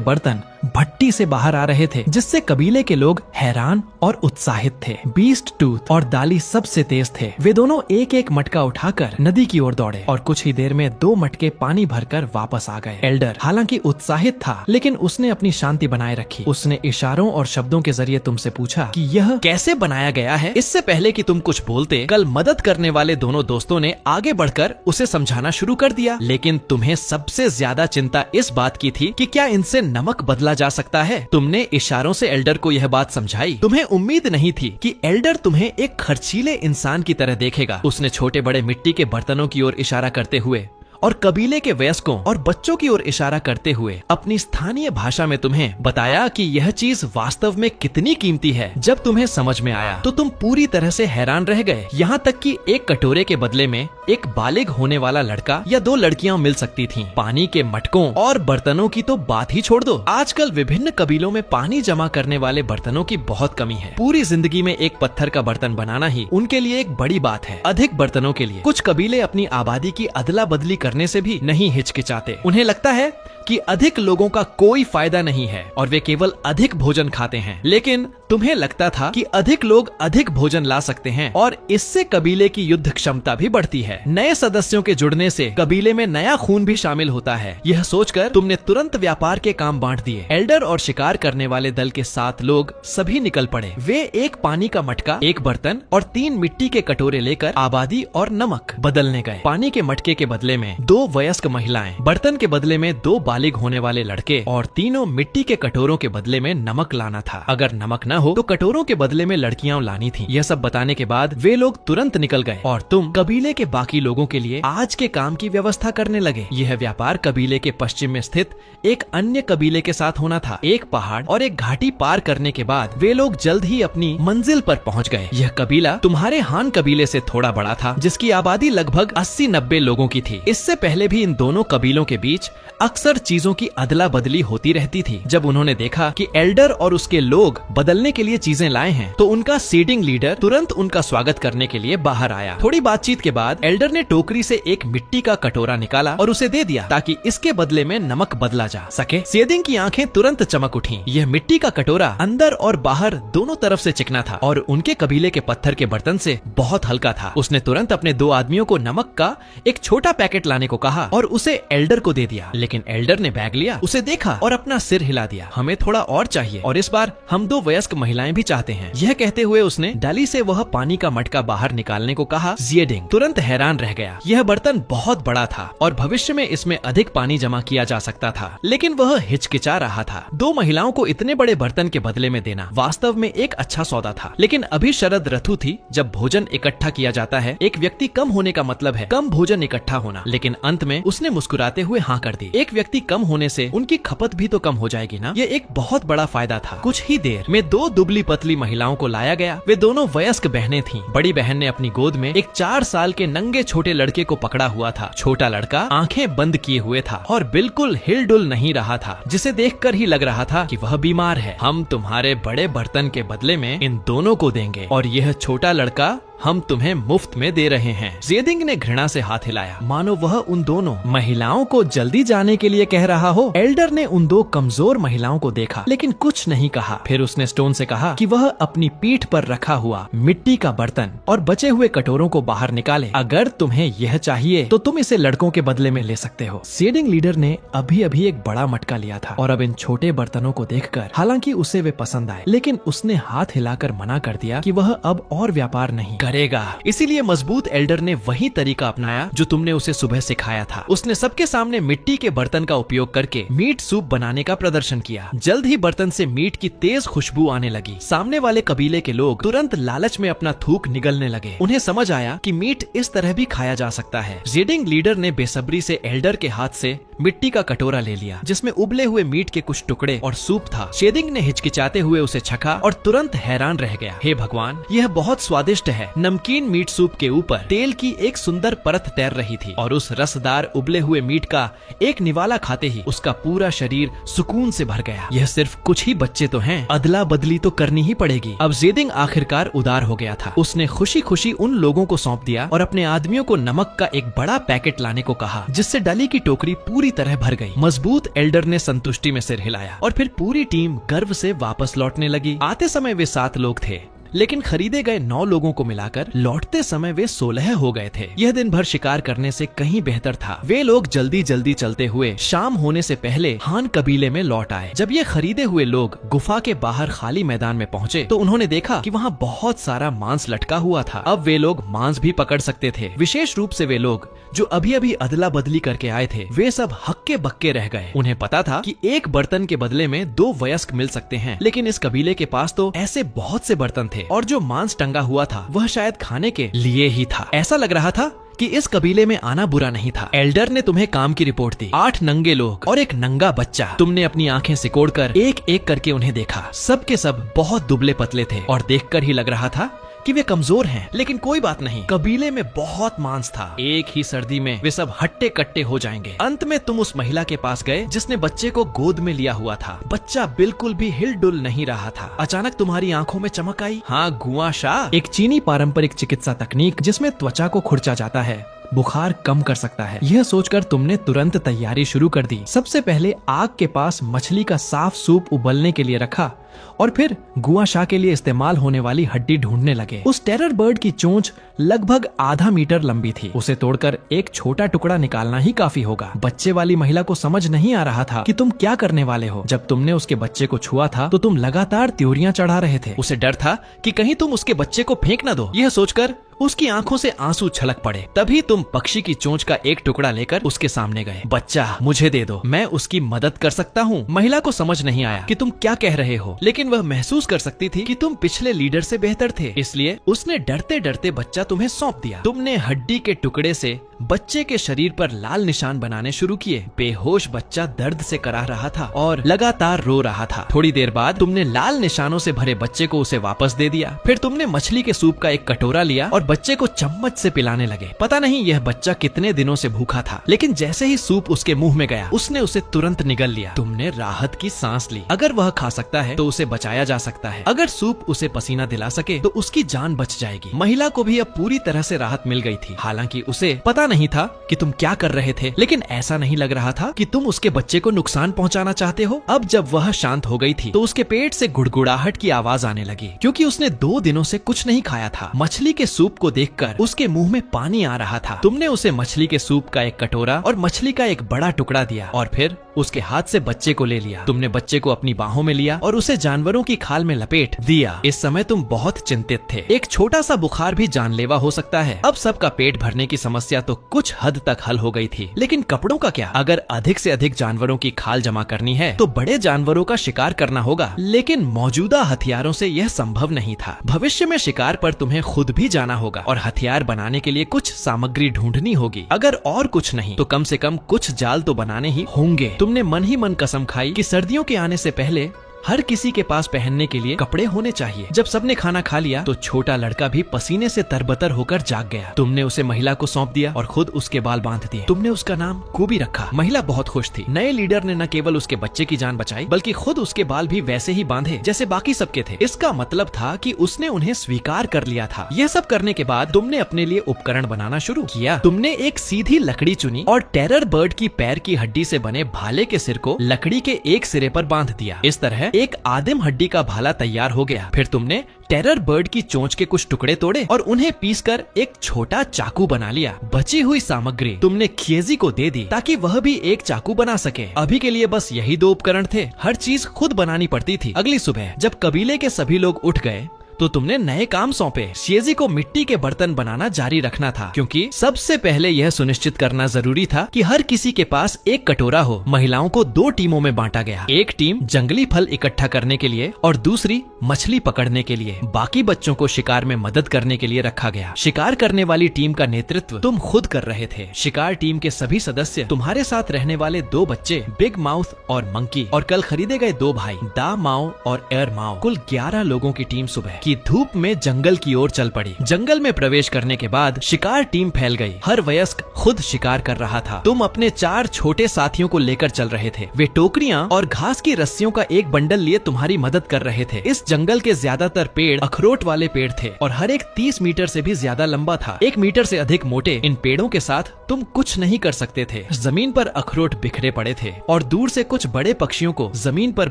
बर्तन भट्टी से बाहर आ रहे थे जिससे कबीले के लोग हैरान और उत्साहित थे। बीस्ट टूथ और दाली सबसे तेज थे। वे दोनों एक एक मटका उठाकर नदी की ओर दौड़े और कुछ ही देर में 2 मटके पानी भरकर वापस आ गए। एल्डर हालांकि उत्साहित था, लेकिन उसने अपनी शांति बनाए रखी। उसने इशारों और शब्दों के जरिए तुमसे पूछा कि यह कैसे बनाया गया है। इससे पहले कि तुम कुछ बोलते, कल मदद करने वाले दोनों दोस्तों ने आगे बढ़कर उसे समझाना शुरू कर दिया। लेकिन तुम्हें सबसे ज्यादा चिंता इस बात की थी कि क्या इनसे नमक बदला जा सकता है। तुमने इशारों से एल्डर को यह बात समझाई। तुम्हें उम्मीद नहीं थी कि एल्डर तुम्हें एक खर्चीले इंसान की तरह देखेगा। उसने छोटे बड़े मिट्टी के बर्तनों की ओर इशारा करते हुए और कबीले के वयस्कों और बच्चों की ओर इशारा करते हुए अपनी स्थानीय भाषा में तुम्हें बताया कि यह चीज वास्तव में कितनी कीमती है। जब तुम्हें समझ में आया तो तुम पूरी तरह से हैरान रह गए। यहाँ तक कि एक कटोरे के बदले में एक बालिग होने वाला लड़का या 2 लड़कियां मिल सकती थीं। पानी के मटकों और बर्तनों की तो बात ही छोड़ दो। आजकल विभिन्न कबीलों में पानी जमा करने वाले बर्तनों की बहुत कमी है। पूरी जिंदगी में एक पत्थर का बर्तन बनाना ही उनके लिए एक बड़ी बात है। अधिक बर्तनों के लिए कुछ कबीले अपनी आबादी की अदला बदली करने से भी नहीं हिचकिचाते। उन्हें लगता है कि अधिक लोगों का कोई फायदा नहीं है और वे केवल अधिक भोजन खाते हैं। लेकिन तुम्हें लगता था कि अधिक लोग अधिक भोजन ला सकते हैं और इससे कबीले की युद्ध क्षमता भी बढ़ती है। नए सदस्यों के जुड़ने से कबीले में नया खून भी शामिल होता है। यह सोचकर तुमने तुरंत व्यापार के काम बांट दिए। एल्डर और शिकार करने वाले दल के 7 लोग सभी निकल पड़े। वे एक पानी का मटका, एक बर्तन और 3 मिट्टी के कटोरे लेकर आबादी और नमक बदलने गए। पानी के मटके के बदले में 2 वयस्क महिलाएं, बर्तन के बदले में 2 बालिग होने वाले लड़के और तीनों मिट्टी के कटोरों के बदले में नमक लाना था। अगर नमक न हो तो कटोरों के बदले में लड़कियां लानी थी। यह सब बताने के बाद वे लोग तुरंत निकल गए और तुम कबीले के बाकी लोगों के लिए आज के काम की व्यवस्था करने लगे। यह व्यापार कबीले के पश्चिम में स्थित एक अन्य कबीले के साथ होना था। एक पहाड़ और एक घाटी पार करने के बाद वे लोग जल्द ही अपनी मंजिल पर पहुंच गए। यह कबीला तुम्हारे हान कबीले से थोड़ा बड़ा था, जिसकी आबादी लगभग 80-90 लोगों की थी। इससे पहले भी इन दोनों कबीलों के बीच अक्सर चीजों की अदला बदली होती रहती थी। जब उन्होंने देखा कि एल्डर और उसके लोग बदलने के लिए चीजें लाए हैं, तो उनका सीडिंग लीडर तुरंत उनका स्वागत करने के लिए बाहर आया। थोड़ी बातचीत के बाद एल्डर ने टोकरी से एक मिट्टी का कटोरा निकाला और उसे दे दिया ताकि इसके बदले में नमक बदला जा सके। सेदिंग की आंखें तुरंत चमक उठी। यह मिट्टी का कटोरा अंदर और बाहर दोनों तरफ से चिकना था और उनके कबीले के पत्थर के बर्तन से बहुत हल्का था। उसने तुरंत अपने 2 आदमियों को नमक का एक छोटा पैकेट लाने को कहा और उसे एल्डर को दे दिया, लेकिन एल्डर ने बैग लिया, उसे देखा और अपना सिर हिला दिया। हमें थोड़ा और चाहिए और इस बार हम 2 वयस्क महिलाएं भी चाहते हैं। यह कहते हुए उसने डाली से वह पानी का मटका बाहर निकालने को कहा। जिएडिंग तुरंत हैरान रह गया। यह बर्तन बहुत बड़ा था और भविष्य में इसमें अधिक पानी जमा किया जा सकता था, लेकिन वह हिचकिचा रहा था। 2 महिलाओं को इतने बड़े बर्तन के बदले में देना वास्तव में एक अच्छा सौदा था, लेकिन अभी शरद ऋतु थी जब भोजन इकट्ठा किया जाता है। एक व्यक्ति कम होने का मतलब है कम भोजन इकट्ठा होना, लेकिन अंत में उसने मुस्कुराते हुए हाँ कर दी। एक व्यक्ति कम होने से उनकी खपत भी तो कम हो जाएगी ना। ये एक बहुत बड़ा फायदा था। कुछ ही देर में 2 दुबली पतली महिलाओं को लाया गया। वे दोनों वयस्क बहनें थीं। बड़ी बहन ने अपनी गोद में एक 4 साल के नंगे छोटे लड़के को पकड़ा हुआ था। छोटा लड़का आंखें बंद किए हुए था और बिल्कुल हिलडुल नहीं रहा था, जिसे देखकर ही लग रहा था कि वह बीमार है। हम तुम्हारे बड़े बर्तन के बदले में इन दोनों को देंगे और यह छोटा लड़का हम तुम्हें मुफ्त में दे रहे हैं। जेदिंग ने घृणा से हाथ हिलाया, मानो वह उन दोनों महिलाओं को जल्दी जाने के लिए कह रहा हो। एल्डर ने उन 2 कमजोर महिलाओं को देखा, लेकिन कुछ नहीं कहा। फिर उसने स्टोन से कहा कि वह अपनी पीठ पर रखा हुआ मिट्टी का बर्तन और बचे हुए कटोरों को बाहर निकाले। अगर तुम्हें यह चाहिए तो तुम इसे लड़कों के बदले में ले सकते हो। सीडिंग लीडर ने अभी अभी एक बड़ा मटका लिया था और अब इन छोटे बर्तनों को देखकर हालांकि उसे वे पसंद आए, लेकिन उसने हाथ हिलाकर मना कर दिया कि वह अब और व्यापार नहीं करेगा। इसीलिए मजबूत एल्डर ने वही तरीका अपनाया जो तुमने उसे सुबह सिखाया था। उसने सबके सामने मिट्टी के बर्तन का उपयोग करके मीट सूप बनाने का प्रदर्शन किया। जल्द ही बर्तन से मीट की तेज खुशबू आने लगी। सामने वाले कबीले के लोग तुरंत लालच में अपना थूक निगलने लगे। उन्हें समझ आया कि मीट इस तरह भी खाया जा सकता है। जेडिंग लीडर ने बेसब्री से एल्डर के हाथ से मिट्टी का कटोरा ले लिया, जिसमें उबले हुए मीट के कुछ टुकड़े और सूप था। शेदिंग ने हिचकिचाते हुए उसे छका और तुरंत हैरान रह गया। हे भगवान, यह बहुत स्वादिष्ट है। नमकीन मीट सूप के ऊपर तेल की एक सुंदर परत तैर रही थी और उस रसदार उबले हुए मीट का एक निवाला खाते ही उसका पूरा शरीर सुकून से भर गया। यह सिर्फ कुछ ही बच्चे तो हैं, अदला बदली तो करनी ही पड़ेगी। अब जेदिंग आखिरकार उदार हो गया था। उसने खुशी खुशी उन लोगों को सौंप दिया और अपने आदमियों को नमक का एक बड़ा पैकेट लाने को कहा, जिससे डली की टोकरी पूरी तरह भर गई। मजबूत एल्डर ने संतुष्टि में सिर हिलाया और फिर पूरी टीम गर्व से वापस लौटने लगी। आते समय वे 7 लोग थे, लेकिन खरीदे गए 9 लोगों को मिलाकर लौटते समय वे 16 हो गए थे। यह दिन भर शिकार करने से कहीं बेहतर था। वे लोग जल्दी जल्दी चलते हुए शाम होने से पहले हान कबीले में लौट आए। जब ये खरीदे हुए लोग गुफा के बाहर खाली मैदान में पहुंचे तो उन्होंने देखा कि वहाँ बहुत सारा मांस लटका हुआ था। अब वे लोग मांस भी पकड़ सकते थे। विशेष रूप से वे लोग जो अभी अभी अदला बदली करके आए थे, वे सब हक्के बक्के रह गए। उन्हें पता था कि एक बर्तन के बदले में 2 वयस्क मिल सकते हैं, लेकिन इस कबीले के पास तो ऐसे बहुत से बर्तन थे और जो मांस टंगा हुआ था वह शायद खाने के लिए ही था। ऐसा लग रहा था कि इस कबीले में आना बुरा नहीं था। एल्डर ने तुम्हें काम की रिपोर्ट दी। 8 नंगे लोग और एक नंगा बच्चा। तुमने अपनी आंखें सिकोड़कर एक एक करके उन्हें देखा। सब के सब बहुत दुबले पतले थे और देखकर ही लग रहा था कि वे कमजोर हैं, लेकिन कोई बात नहीं, कबीले में बहुत मांस था। एक ही सर्दी में वे सब हट्टे कट्टे हो जाएंगे। अंत में तुम उस महिला के पास गए जिसने बच्चे को गोद में लिया हुआ था। बच्चा बिल्कुल भी हिलडुल नहीं रहा था। अचानक तुम्हारी आंखों में चमक आई। हाँ, गुआ शा, एक चीनी पारंपरिक चिकित्सा तकनीक जिसमें त्वचा को खुरचा जाता है, बुखार कम कर सकता है। यह सोचकर तुमने तुरंत तैयारी शुरू कर दी। सबसे पहले आग के पास मछली का साफ सूप उबलने के लिए रखा और फिर गुआ शा के लिए इस्तेमाल होने वाली हड्डी ढूंढने लगे। उस टेरर बर्ड की चोंच लगभग आधा मीटर लंबी थी। उसे तोड़कर एक छोटा टुकड़ा निकालना ही काफी होगा। बच्चे वाली महिला को समझ नहीं आ रहा था कि तुम क्या करने वाले हो। जब तुमने उसके बच्चे को छुआ था तो तुम लगातार त्योरियां चढ़ा रहे थे। उसे डर था कि कहीं तुम उसके बच्चे को फेंक न दो। यह सोचकर उसकी आंखों से आंसू छलक पड़े। तभी तुम पक्षी की चोंच का एक टुकड़ा लेकर उसके सामने गए। बच्चा मुझे दे दो, मैं उसकी मदद कर सकता हूँ। महिला को समझ नहीं आया कि तुम क्या कह रहे हो। लेकिन वह महसूस कर सकती थी कि तुम पिछले लीडर से बेहतर थे, इसलिए उसने डरते डरते बच्चा तुम्हें सौंप दिया। तुमने हड्डी के टुकड़े से बच्चे के शरीर पर लाल निशान बनाने शुरू किए। बेहोश बच्चा दर्द से कराह रहा था और लगातार रो रहा था। थोड़ी देर बाद तुमने लाल निशानों से भरे बच्चे को उसे वापस दे दिया। फिर तुमने मछली के सूप का एक कटोरा लिया और बच्चे को चम्मच से पिलाने लगे। पता नहीं यह बच्चा कितने दिनों से भूखा था, लेकिन जैसे ही सूप उसके मुंह में गया उसने उसे तुरंत निगल लिया। तुमने राहत की सांस ली। अगर वह खा सकता है तो उसे बचाया जा सकता है। अगर सूप उसे पसीना दिला सके तो उसकी जान बच जाएगी। महिला को भी अब पूरी तरह से राहत मिल गई थी। हालांकि उसे पता नहीं था कि तुम क्या कर रहे थे, लेकिन ऐसा नहीं लग रहा था कि तुम उसके बच्चे को नुकसान पहुंचाना चाहते हो। अब जब वह शांत हो गई थी तो उसके पेट से गुड़गुड़ाहट की आवाज आने लगी, क्योंकि उसने 2 दिनों से कुछ नहीं खाया था। मछली के सूप को देखकर उसके मुंह में पानी आ रहा था। तुमने उसे मछली के सूप का एक कटोरा और मछली का एक बड़ा टुकड़ा दिया और फिर उसके हाथ से बच्चे को ले लिया। तुमने बच्चे को अपनी बाहों में लिया और उसे जानवरों की खाल में लपेट दिया। इस समय तुम बहुत चिंतित थे। एक छोटा सा बुखार भी जानलेवा हो सकता है। अब सबका पेट भरने की समस्या तो कुछ हद तक हल हो गई थी, लेकिन कपड़ों का क्या? अगर अधिक से अधिक जानवरों की खाल जमा करनी है तो बड़े जानवरों का शिकार करना होगा, लेकिन मौजूदा हथियारों से यह संभव नहीं था। भविष्य में शिकार पर तुम्हें खुद भी जाना होगा और हथियार बनाने के लिए कुछ सामग्री ढूंढनी होगी। अगर और कुछ नहीं तो कम से कम कुछ जाल तो बनाने ही होंगे। तुमने मन ही मन कसम खाई कि सर्दियों के आने से पहले हर किसी के पास पहनने के लिए कपड़े होने चाहिए। जब सबने खाना खा लिया तो छोटा लड़का भी पसीने से तरबतर होकर जाग गया। तुमने उसे महिला को सौंप दिया और खुद उसके बाल बांध दिए। तुमने उसका नाम कोबी रखा। महिला बहुत खुश थी। नए लीडर ने न केवल उसके बच्चे की जान बचाई, बल्कि खुद उसके बाल भी वैसे ही बांधे जैसे बाकी सबके थे। इसका मतलब था कि उसने उन्हें स्वीकार कर लिया था। यह सब करने के बाद तुमने अपने लिए उपकरण बनाना शुरू किया। तुमने एक सीधी लकड़ी चुनी और टेरर बर्ड की पैर की हड्डी से बने भाले के सिर को लकड़ी के एक सिरे पर बांध दिया। इस तरह एक आदिम हड्डी का भाला तैयार हो गया। फिर तुमने टेरर बर्ड की चोंच के कुछ टुकड़े तोड़े और उन्हें पीसकर एक छोटा चाकू बना लिया। बची हुई सामग्री तुमने खिएजी को दे दी ताकि वह भी एक चाकू बना सके। अभी के लिए बस यही 2 उपकरण थे। हर चीज खुद बनानी पड़ती थी। अगली सुबह जब कबीले के सभी लोग उठ गए तो तुमने नए काम सौंपे। शिएजी को मिट्टी के बर्तन बनाना जारी रखना था, क्योंकि सबसे पहले यह सुनिश्चित करना जरूरी था कि हर किसी के पास एक कटोरा हो। महिलाओं को 2 टीमों में बांटा गया। एक टीम जंगली फल इकट्ठा करने के लिए और दूसरी मछली पकड़ने के लिए। बाकी बच्चों को शिकार में मदद करने के लिए रखा गया। शिकार करने वाली टीम का नेतृत्व तुम खुद कर रहे थे। शिकार टीम के सभी सदस्य, तुम्हारे साथ रहने वाले 2 बच्चे बिग माउथ और मंकी, और कल खरीदे गए 2 भाई दा माओ और एर माओ। कुल 11 लोगों की टीम सुबह की धूप में जंगल की ओर चल पड़ी। जंगल में प्रवेश करने के बाद शिकार टीम फैल गई। हर वयस्क खुद शिकार कर रहा था। तुम अपने 4 छोटे साथियों को लेकर चल रहे थे। वे टोकरियां और घास की रस्सियों का एक बंडल लिए तुम्हारी मदद कर रहे थे। इस जंगल के ज्यादातर पेड़ अखरोट वाले पेड़ थे और हर एक 30 मीटर से भी ज्यादा लंबा था। 1 मीटर से अधिक मोटे इन पेड़ों के साथ तुम कुछ नहीं कर सकते थे। जमीन पर अखरोट बिखरे पड़े थे और दूर से कुछ बड़े पक्षियों को जमीन पर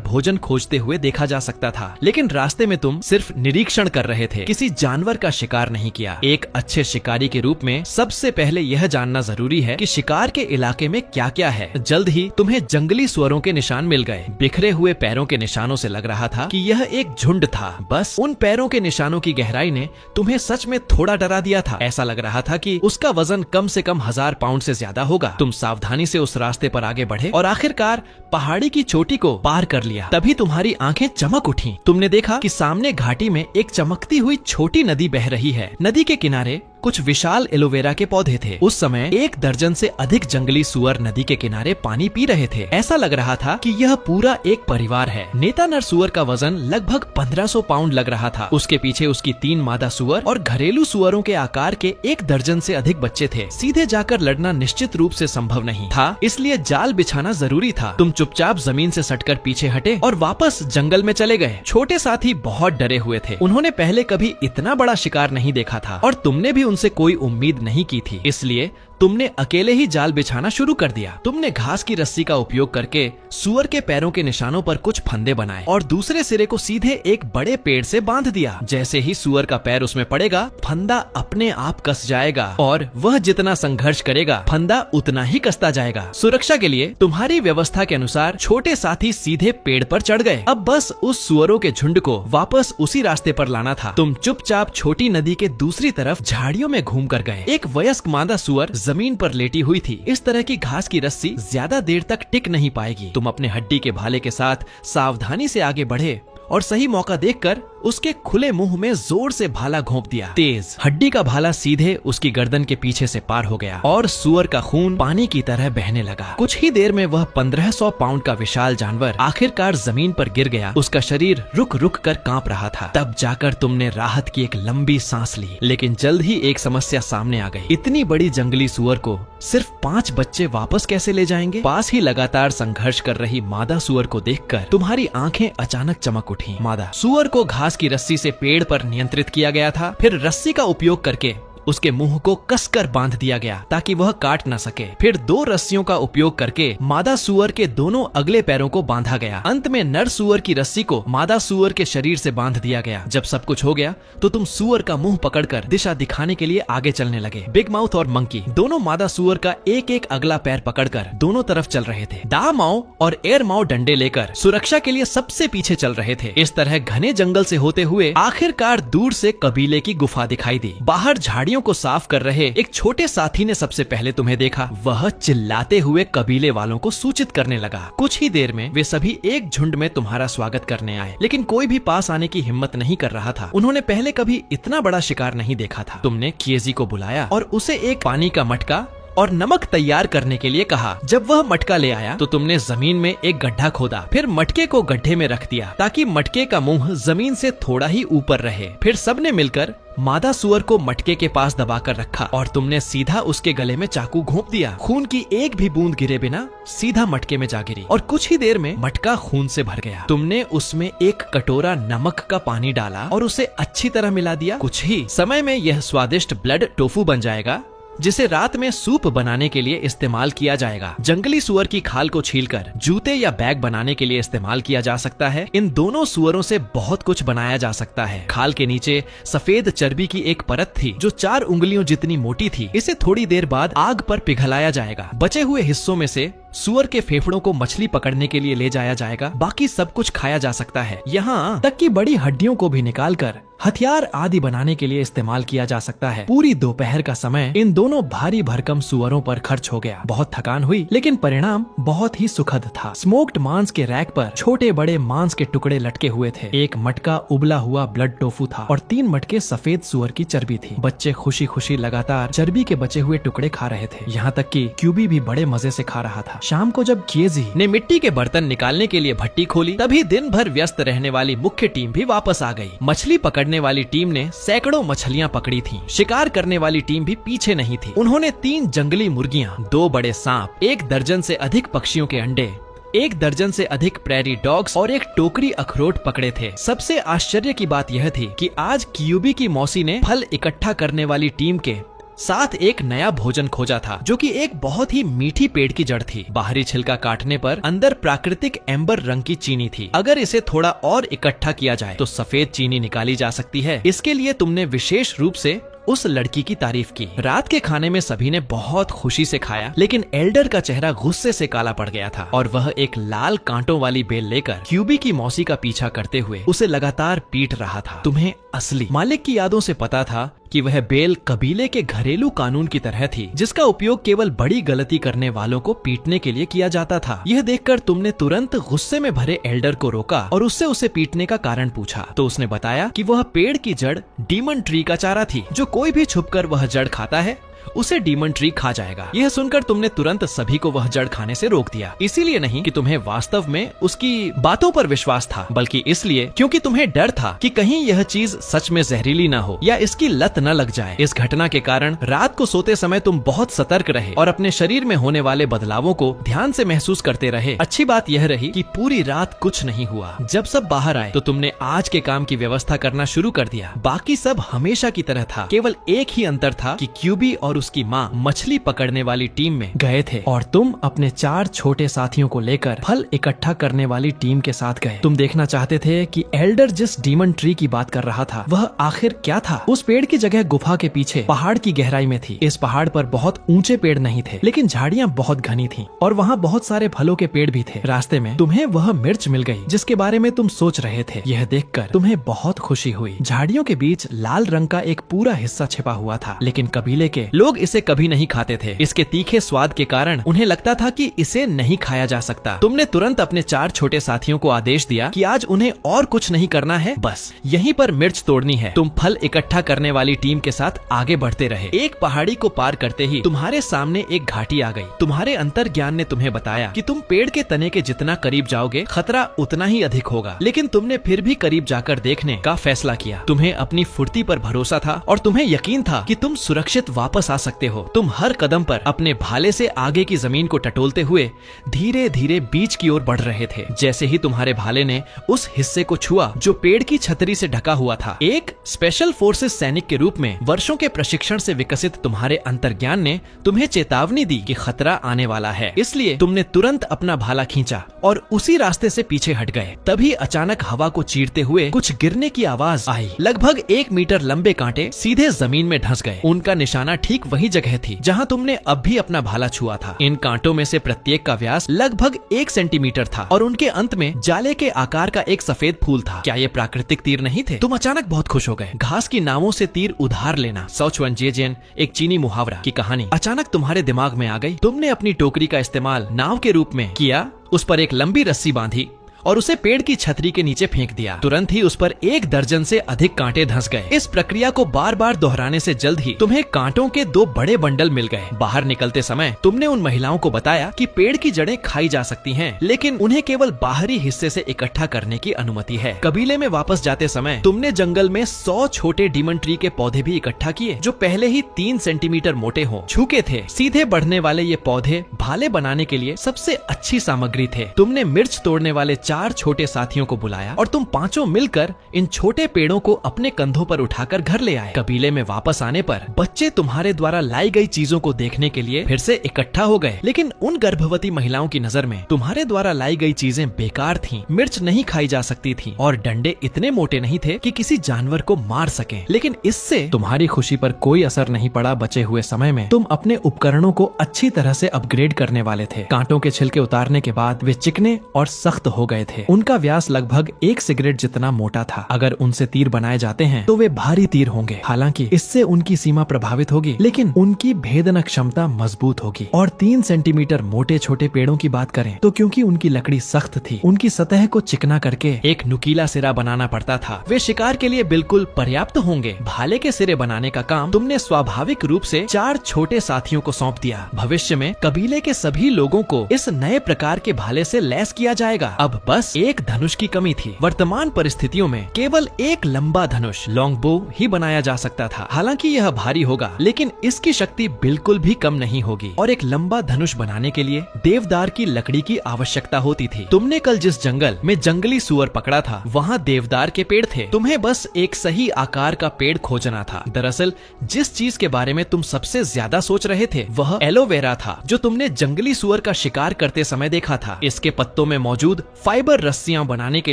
भोजन खोजते हुए देखा जा सकता था, लेकिन रास्ते में तुम सिर्फ निरीक्षण कर रहे थे। किसी जानवर का शिकार नहीं किया। एक अच्छे शिकारी के रूप में सबसे पहले यह जानना जरूरी है कि शिकार के इलाके में क्या क्या है। जल्द ही तुम्हें जंगली सुअरों के निशान मिल गए। बिखरे हुए पैरों के निशानों से लग रहा था कि यह एक झुंड था। बस उन पैरों के निशानों की गहराई ने तुम्हें सच में थोड़ा डरा दिया था। ऐसा लग रहा था कि उसका वजन कम से कम 1000 पाउंड से ज्यादा होगा। तुम सावधानी से उस रास्ते पर आगे बढ़े और आखिरकार पहाड़ी की चोटी को पार कर लिया। तभी तुम्हारी आंखें चमक उठी। तुमने देखा कि सामने घाटी में एक चमकती हुई छोटी नदी बह रही है। नदी के किनारे कुछ विशाल एलोवेरा के पौधे थे। उस समय 1 दर्जन से अधिक जंगली सुअर नदी के किनारे पानी पी रहे थे। ऐसा लग रहा था कि यह पूरा एक परिवार है। नेता नर सुअर का वजन लगभग 1500 पाउंड लग रहा था। उसके पीछे उसकी 3 मादा सुअर और घरेलू सुअरों के आकार के 1 दर्जन से अधिक बच्चे थे। सीधे जाकर लड़ना निश्चित रूप से संभव नहीं था, इसलिए जाल बिछाना जरूरी था। तुम चुपचाप जमीन से सटकर पीछे हटे और वापस जंगल में चले गए। छोटे साथी बहुत डरे हुए थे। उन्होंने पहले कभी इतना बड़ा शिकार नहीं देखा था और तुमने भी उनसे कोई उम्मीद नहीं की थी, इसलिए तुमने अकेले ही जाल बिछाना शुरू कर दिया। तुमने घास की रस्सी का उपयोग करके सुअर के पैरों के निशानों पर कुछ फंदे बनाए और दूसरे सिरे को सीधे एक बड़े पेड़ से बांध दिया। जैसे ही सुअर का पैर उसमें पड़ेगा, फंदा अपने आप कस जाएगा और वह जितना संघर्ष करेगा, फंदा उतना ही कसता जाएगा। सुरक्षा के लिए तुम्हारी व्यवस्था के अनुसार छोटे साथी सीधे पेड़ पर चढ़ गए। अब बस उस सुअरों के झुंड को वापस उसी रास्ते पर लाना था। तुम चुपचाप छोटी नदी के दूसरी तरफ झाड़ियों में घूम कर गए। एक वयस्क मादा सुअर जमीन पर लेटी हुई थी। इस तरह की घास की रस्सी ज्यादा देर तक टिक नहीं पाएगी। तुम अपने हड्डी के भाले के साथ सावधानी से आगे बढ़े और सही मौका देखकर उसके खुले मुंह में जोर से भाला घोंप दिया। तेज हड्डी का भाला सीधे उसकी गर्दन के पीछे से पार हो गया और सुअर का खून पानी की तरह बहने लगा। कुछ ही देर में वह 1500 पाउंड का विशाल जानवर आखिरकार जमीन पर गिर गया। उसका शरीर रुक रुक कर कांप रहा था। तब जाकर तुमने राहत की एक लंबी सांस ली। लेकिन जल्द ही एक समस्या सामने आ गई। इतनी बड़ी जंगली सुअर को सिर्फ 5 बच्चे वापस कैसे ले जाएंगे? पास ही लगातार संघर्ष कर रही मादा सुअर को देखकर तुम्हारी आंखें अचानक चमक उठी। मादा सुअर को घास की रस्सी से पेड़ पर नियंत्रित किया गया था। फिर रस्सी का उपयोग करके उसके मुंह को कसकर बांध दिया गया ताकि वह काट न सके। फिर 2 रस्सियों का उपयोग करके मादा सुअर के दोनों अगले पैरों को बांधा गया। अंत में नर सुअर की रस्सी को मादा सुअर के शरीर से बांध दिया गया। जब सब कुछ हो गया तो तुम सुअर का मुंह पकड़कर दिशा दिखाने के लिए आगे चलने लगे। बिग माउथ और मंकी दोनों मादा सुअर का एक एक अगला पैर पकड़कर दोनों तरफ चल रहे थे। दा माओ और एर माओ डंडे लेकर सुरक्षा के लिए सबसे पीछे चल रहे थे। इस तरह घने जंगल से होते हुए आखिरकार दूर से कबीले की गुफा दिखाई दी। बाहर झाड़ियों को साफ कर रहे एक छोटे साथी ने सबसे पहले तुम्हें देखा। वह चिल्लाते हुए कबीले वालों को सूचित करने लगा। कुछ ही देर में वे सभी एक झुंड में तुम्हारा स्वागत करने आए, लेकिन कोई भी पास आने की हिम्मत नहीं कर रहा था। उन्होंने पहले कभी इतना बड़ा शिकार नहीं देखा था। तुमने किएजी को बुलाया और उसे एक पानी का मटका और नमक तैयार करने के लिए कहा। जब वह मटका ले आया तो तुमने जमीन में एक गड्ढा खोदा। फिर मटके को गड्ढे में रख दिया ताकि मटके का मुंह जमीन से थोड़ा ही ऊपर रहे। फिर सबने मिलकर मादा सुअर को मटके के पास दबाकर रखा और तुमने सीधा उसके गले में चाकू घोंप दिया। खून की एक भी बूंद गिरे बिना सीधा मटके में जा गिरी और कुछ ही देर में मटका खून से भर गया। तुमने उसमें एक कटोरा नमक का पानी डाला और उसे अच्छी तरह मिला दिया। कुछ ही समय में यह स्वादिष्ट ब्लड टोफू बन जाएगा जिसे रात में सूप बनाने के लिए इस्तेमाल किया जाएगा। जंगली सुअर की खाल को छीलकर जूते या बैग बनाने के लिए इस्तेमाल किया जा सकता है। इन दोनों सुअरों से बहुत कुछ बनाया जा सकता है। खाल के नीचे सफेद चर्बी की एक परत थी जो 4 उंगलियों जितनी मोटी थी। इसे थोड़ी देर बाद आग पर पिघलाया जाएगा। बचे हुए हिस्सों में से सुअर के फेफड़ों को मछली पकड़ने के लिए ले जाया जाएगा। बाकी सब कुछ खाया जा सकता है। यहाँ तक कि बड़ी हड्डियों को भी निकालकर हथियार आदि बनाने के लिए इस्तेमाल किया जा सकता है। पूरी दोपहर का समय इन दोनों भारी भरकम सुअरों पर खर्च हो गया। बहुत थकान हुई, लेकिन परिणाम बहुत ही सुखद था। स्मोक्ड मांस के रैक पर छोटे बड़े मांस के टुकड़े लटके हुए थे। एक मटका उबला हुआ ब्लड टोफू था और 3 मटके सफेद सुअर की चर्बी थी। बच्चे खुशी खुशी लगातार चर्बी के बचे हुए टुकड़े खा रहे थे। यहाँ तक कि क्यूबी भी बड़े मजे से खा रहा था। शाम को जब किएजी ने मिट्टी के बर्तन निकालने के लिए भट्टी खोली, तभी दिन भर व्यस्त रहने वाली मुख्य टीम भी वापस आ गई। मछली पकड़ने वाली टीम ने सैकड़ों मछलियां पकड़ी थीं। शिकार करने वाली टीम भी पीछे नहीं थी। उन्होंने 3 जंगली मुर्गियां, 2 बड़े सांप, 1 दर्जन से अधिक पक्षियों के अंडे, 1 दर्जन से अधिक प्रेरी डॉग्स और एक टोकरी अखरोट पकड़े थे। सबसे आश्चर्य की बात यह थी कि आज क्यूबी की मौसी ने फल इकट्ठा करने वाली टीम के साथ एक नया भोजन खोजा था, जो कि एक बहुत ही मीठी पेड़ की जड़ थी। बाहरी छिलका काटने पर अंदर प्राकृतिक एम्बर रंग की चीनी थी। अगर इसे थोड़ा और इकट्ठा किया जाए तो सफेद चीनी निकाली जा सकती है। इसके लिए तुमने विशेष रूप से उस लड़की की तारीफ की। रात के खाने में सभी ने बहुत खुशी से खाया, लेकिन एल्डर का चेहरा गुस्से से काला पड़ गया था और वह एक लाल कांटों वाली बेल लेकर क्यूबी की मौसी का पीछा करते हुए उसे लगातार पीट रहा था। तुम्हें असली मालिक की यादों से पता था कि वह बेल कबीले के घरेलू कानून की तरह थी, जिसका उपयोग केवल बड़ी गलती करने वालों को पीटने के लिए किया जाता था। यह देखकर तुमने तुरंत गुस्से में भरे एल्डर को रोका और उससे उसे पीटने का कारण पूछा। तो उसने बताया कि वह पेड़ की जड़ डीमन ट्री का चारा थी। जो कोई भी छुपकर वह जड़ खाता है उसे डीमन ट्री खा जाएगा। यह सुनकर तुमने तुरंत सभी को वह जड़ खाने से रोक दिया। इसीलिए नहीं कि तुम्हें वास्तव में उसकी बातों पर विश्वास था, बल्कि इसलिए क्योंकि तुम्हें डर था कि कहीं यह चीज सच में जहरीली न हो या इसकी लत न लग जाए। इस घटना के कारण रात को सोते समय तुम बहुत सतर्क रहे और अपने शरीर में होने वाले बदलावों को ध्यान से महसूस करते रहे। अच्छी बात यह रही कि पूरी रात कुछ नहीं हुआ। जब सब बाहर आए तो तुमने आज के काम की व्यवस्था करना शुरू कर दिया। बाकी सब हमेशा की तरह था, केवल एक ही अंतर था कि क्यूबी और उसकी माँ मछली पकड़ने वाली टीम में गए थे और तुम अपने 4 छोटे साथियों को लेकर फल इकट्ठा करने वाली टीम के साथ गए। तुम देखना चाहते थे कि एल्डर जिस डीमन ट्री की बात कर रहा था वह आखिर क्या था। उस पेड़ की जगह गुफा के पीछे पहाड़ की गहराई में थी। इस पहाड़ पर बहुत ऊंचे पेड़ नहीं थे, लेकिन झाड़ियाँ बहुत घनी थीं और वहाँ बहुत सारे फलों के पेड़ भी थे। रास्ते में तुम्हें वह मिर्च मिल गई जिसके बारे में तुम सोच रहे थे। यह देखकर तुम्हें बहुत खुशी हुई। झाड़ियों के बीच लाल रंग का एक पूरा हिस्सा छिपा हुआ था, लेकिन कबीले के लोग लोग इसे कभी नहीं खाते थे। इसके तीखे स्वाद के कारण उन्हें लगता था कि इसे नहीं खाया जा सकता। तुमने तुरंत अपने 4 छोटे साथियों को आदेश दिया कि आज उन्हें और कुछ नहीं करना है, बस यहीं पर मिर्च तोड़नी है। तुम फल इकट्ठा करने वाली टीम के साथ आगे बढ़ते रहे। एक पहाड़ी को पार करते ही तुम्हारे सामने एक घाटी आ गई। तुम्हारे अंतर्ज्ञान ने तुम्हें बताया कि तुम पेड़ के तने के जितना करीब जाओगे खतरा उतना ही अधिक होगा, लेकिन तुमने फिर भी करीब जाकर देखने का फैसला किया। तुम्हें अपनी फुर्ती पर भरोसा था और तुम्हें यकीन था कि तुम सुरक्षित वापस आ सकते हो। तुम हर कदम पर अपने भाले से आगे की जमीन को टटोलते हुए धीरे धीरे बीच की ओर बढ़ रहे थे। जैसे ही तुम्हारे भाले ने उस हिस्से को छुआ जो पेड़ की छतरी से ढका हुआ था, एक स्पेशल फोर्सेस सैनिक के रूप में वर्षों के प्रशिक्षण से विकसित तुम्हारे अंतर्ज्ञान ने तुम्हें चेतावनी दी कि खतरा आने वाला है। इसलिए तुमने तुरंत अपना भाला खींचा और उसी रास्ते से पीछे हट गए। तभी अचानक हवा को चीरते हुए कुछ गिरने की आवाज आई। लगभग 1 मीटर लंबे कांटे सीधे जमीन में धंस गए। उनका निशाना ठीक वही जगह थी जहाँ तुमने अब भी अपना भाला छुआ था। इन कांटों में से प्रत्येक का व्यास लगभग 1 सेंटीमीटर था और उनके अंत में जाले के आकार का एक सफेद फूल था। क्या ये प्राकृतिक तीर नहीं थे? तुम अचानक बहुत खुश हो गए। घास की नावों से तीर उधार लेना, सौचवनजेजेन, एक चीनी मुहावरा की कहानी अचानक तुम्हारे दिमाग में आ गई। तुमने अपनी टोकरी का इस्तेमाल नाव के रूप में किया, उस पर एक लंबी रस्सी बांधी और उसे पेड़ की छतरी के नीचे फेंक दिया। तुरंत ही उस पर 1 दर्जन से अधिक कांटे धंस गए। इस प्रक्रिया को बार बार दोहराने से जल्द ही तुम्हें कांटों के 2 बड़े बंडल मिल गए। बाहर निकलते समय तुमने उन महिलाओं को बताया कि पेड़ की जड़ें खाई जा सकती हैं, लेकिन उन्हें केवल बाहरी हिस्से से इकट्ठा करने की अनुमति है। कबीले में वापस जाते समय तुमने जंगल में 100 छोटे डीमन ट्री के पौधे भी इकट्ठा किए जो पहले ही 3 सेंटीमीटर मोटे हो चुके थे। सीधे बढ़ने वाले ये पौधे भाले बनाने के लिए सबसे अच्छी सामग्री थे। तुमने मिर्च तोड़ने वाले 4 छोटे साथियों को बुलाया और तुम पांचों मिलकर इन छोटे पेड़ों को अपने कंधों पर उठाकर घर ले आए। कबीले में वापस आने पर बच्चे तुम्हारे द्वारा लाई गई चीजों को देखने के लिए फिर से इकट्ठा हो गए, लेकिन उन गर्भवती महिलाओं की नजर में तुम्हारे द्वारा लाई गई चीजें बेकार थीं। मिर्च नहीं खाई जा सकती थी और डंडे इतने मोटे नहीं थे कि किसी जानवर को मार सकें। लेकिन इससे तुम्हारी खुशी पर कोई असर नहीं पड़ा। बचे हुए समय में तुम अपने उपकरणों को अच्छी तरह से अपग्रेड करने वाले थे। कांटों के छिलके उतारने के बाद वे चिकने और सख्त हो गए थे। उनका व्यास लगभग 1 सिगरेट जितना मोटा था। अगर उनसे तीर बनाए जाते हैं तो वे भारी तीर होंगे। हालांकि इससे उनकी सीमा प्रभावित होगी, लेकिन उनकी भेदन क्षमता मजबूत होगी। और 3 सेंटीमीटर मोटे छोटे पेड़ों की बात करें तो क्योंकि उनकी लकड़ी सख्त थी, उनकी सतह को चिकना करके एक नुकीला सिरा बनाना पड़ता था। वे शिकार के लिए बिल्कुल पर्याप्त होंगे। भाले के सिरे बनाने का काम तुमने स्वाभाविक रूप से 4 छोटे साथियों को सौंप दिया। भविष्य में कबीले के सभी लोगों को इस नए प्रकार के भाले से लैस किया जाएगा। अब बस एक धनुष की कमी थी। वर्तमान परिस्थितियों में केवल एक लंबा धनुष लॉन्ग बो ही बनाया जा सकता था। हालांकि यह भारी होगा, लेकिन इसकी शक्ति बिल्कुल भी कम नहीं होगी और एक लंबा धनुष बनाने के लिए देवदार की लकड़ी की आवश्यकता होती थी। तुमने कल जिस जंगल में जंगली सुअर पकड़ा था वहाँ देवदार के पेड़ थे। तुम्हें बस एक सही आकार का पेड़ खोजना था। दरअसल जिस चीज के बारे में तुम सबसे ज्यादा सोच रहे थे वह एलोवेरा था, जो तुमने जंगली सुअर का शिकार करते समय देखा था। इसके पत्तों में मौजूद फाइबर रस्सियां बनाने के